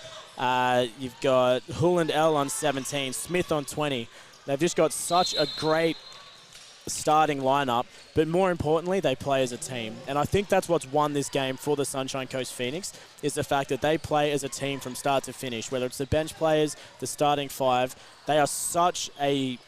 You've got Hulandell on 17, Smith on 20. They've just got such a great starting lineup, but more importantly, they play as a team. And I think that's what's won this game for the Sunshine Coast Phoenix, is the fact that they play as a team from start to finish, whether it's the bench players, the starting 5. They are such a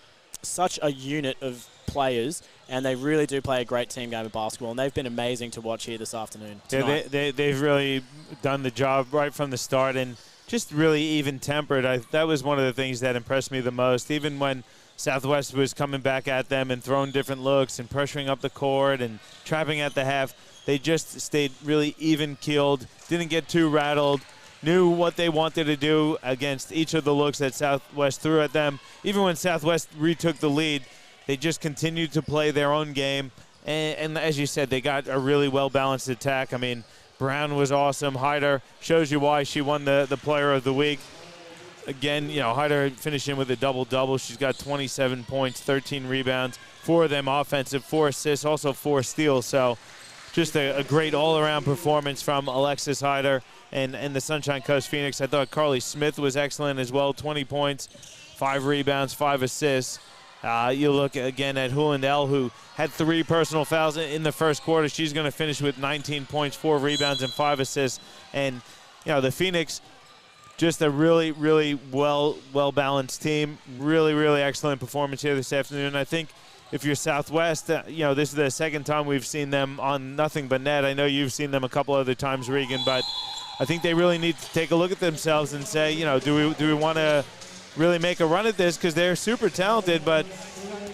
unit of players, and they really do play a great team game of basketball, and they've been amazing to watch here this afternoon. Tonight. Yeah, they've really done the job right from the start, and just really even-tempered. That was one of the things that impressed me the most, even when Southwest was coming back at them and throwing different looks and pressuring up the court and trapping at the half. They just stayed really even-keeled, didn't get too rattled, knew what they wanted to do against each of the looks that Southwest threw at them. Even when Southwest retook the lead, they just continued to play their own game. And as you said, they got a really well-balanced attack. I mean, Brown was awesome. Hyder shows you why she won the Player of the Week. Again, you know, Hyder finishing with a double-double. She's got 27 points, 13 rebounds, 4 of them offensive, 4 assists, also 4 steals. So just a great all-around performance from Alexis Hyder and the Sunshine Coast Phoenix. I thought Carly Smith was excellent as well, 20 points, 5 rebounds, 5 assists. You look again at Hulandell, who had 3 personal fouls in the first quarter. She's going to finish with 19 points, 4 rebounds, and 5 assists. And, you know, the Phoenix, just a really, really well-balanced team. Really, really excellent performance here this afternoon. I think if you're Southwest, you know, this is the second time we've seen them on nothing but net. I know you've seen them a couple other times, Regan, but I think they really need to take a look at themselves and say, you know, do we want to really make a run at this, because they're super talented, but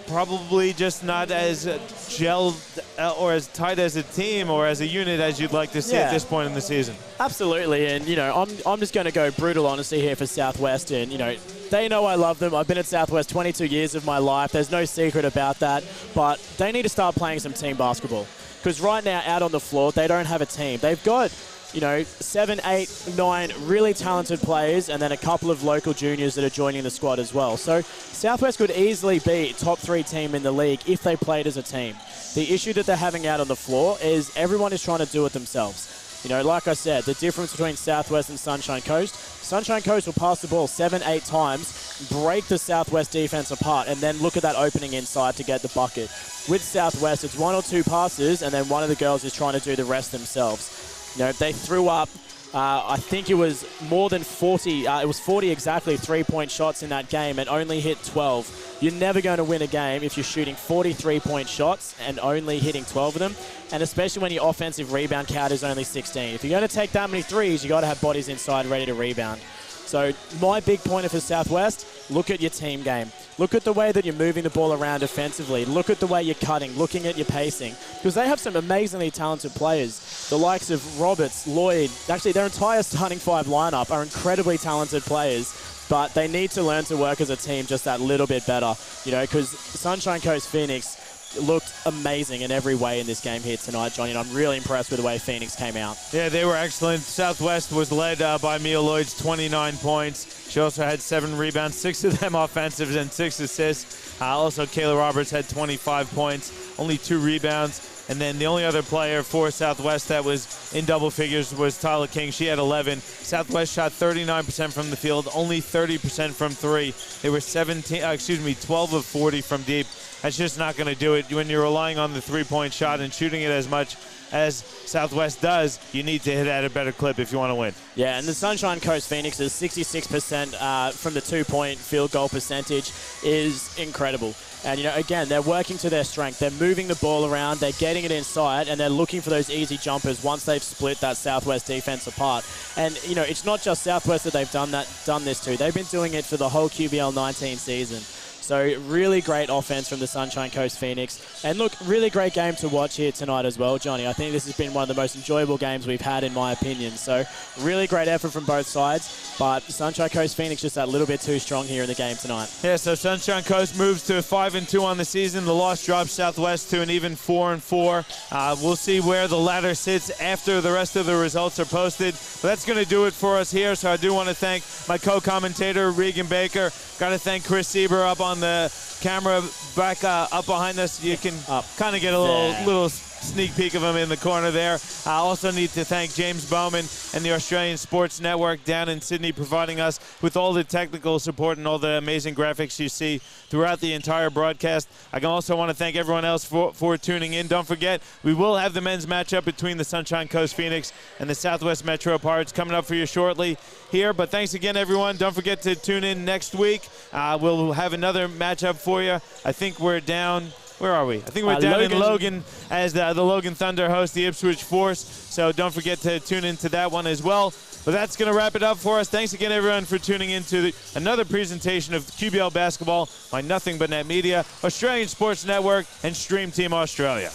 probably just not as gelled or as tight as a team or as a unit as you'd like to see at this point in the season. Absolutely, and you know, I'm just going to go brutal honesty here for Southwest, and you know, they know I love them. I've been at Southwest 22 years of my life. There's no secret about that, but they need to start playing some team basketball, because right now out on the floor they don't have a team. They've got, you know, 7, 8, 9 really talented players, and then a couple of local juniors that are joining the squad as well. So Southwest could easily be top 3 team in the league if they played as a team. The issue that they're having out on the floor is everyone is trying to do it themselves. You know, like I said, the difference between Southwest and Sunshine Coast, Sunshine Coast will pass the ball 7, 8 times, break the Southwest defense apart, and then look at that opening inside to get the bucket. With Southwest, it's 1 or 2 passes, and then one of the girls is trying to do the rest themselves. You know, they threw up, I think it was more than 40, it was 40 exactly 3-point shots in that game and only hit 12. You're never going to win a game if you're shooting 40 3-point shots and only hitting 12 of them, and especially when your offensive rebound count is only 16. If you're going to take that many threes, you got to have bodies inside ready to rebound. So my big pointer for Southwest, look at your team game. Look at the way that you're moving the ball around defensively. Look at the way you're cutting, looking at your pacing. Because they have some amazingly talented players. The likes of Roberts, Lloyd, actually their entire starting 5 lineup are incredibly talented players. But they need to learn to work as a team just that little bit better. You know, because Sunshine Coast Phoenix looked amazing in every way in this game here tonight, Johnny, and I'm really impressed with the way Phoenix came out. Yeah, they were excellent. Southwest was led by Mia Lloyd's 29 points. She also had 7 rebounds, 6 of them offensive and 6 assists. Also, Kayla Roberts had 25 points, only 2 rebounds. And then the only other player for Southwest that was in double figures was Tyler King. She had 11. Southwest shot 39% from the field, only 30% from 3. They were 12 of 40 from deep. That's just not going to do it. When you're relying on the 3-point shot and shooting it as much as Southwest does, you need to hit at a better clip if you want to win. Yeah, and the Sunshine Coast Phoenix is 66% from the 2-point field goal percentage is incredible. And, you know, again, they're working to their strength. They're moving the ball around, they're getting it inside, and they're looking for those easy jumpers once they've split that Southwest defense apart. And, you know, it's not just Southwest that they've done this to. They've been doing it for the whole QBL 19 season. So really great offense from the Sunshine Coast Phoenix. And look, really great game to watch here tonight as well, Johnny. I think this has been one of the most enjoyable games we've had, in my opinion. So really great effort from both sides. But Sunshine Coast Phoenix just that little bit too strong here in the game tonight. Yeah, so Sunshine Coast moves to 5-2 on the season. The loss drops Southwest to an even 4-4. We'll see where the ladder sits after the rest of the results are posted. But that's going to do it for us here. So I do want to thank my co-commentator, Regan Baker. Got to thank Chris Sieber up on the camera back up behind us. You can kind of get a little sneak peek of him in the corner there. I also need to thank James Bowman and the Australian Sports Network down in Sydney, providing us with all the technical support and all the amazing graphics you see throughout the entire broadcast. I also want to thank everyone else for tuning in. Don't forget, we will have the men's matchup between the Sunshine Coast Phoenix and the Southwest Metro Pirates coming up for you shortly here. But thanks again, everyone. Don't forget to tune in next week. We'll have another matchup for you. I think we're down... Where are we? I think we're down in Logan as the Logan Thunder host the Ipswich Force. So don't forget to tune into that one as well. But that's going to wrap it up for us. Thanks again, everyone, for tuning in to another presentation of QBL Basketball by Nothing But Net Media, Australian Sports Network, and Stream Team Australia.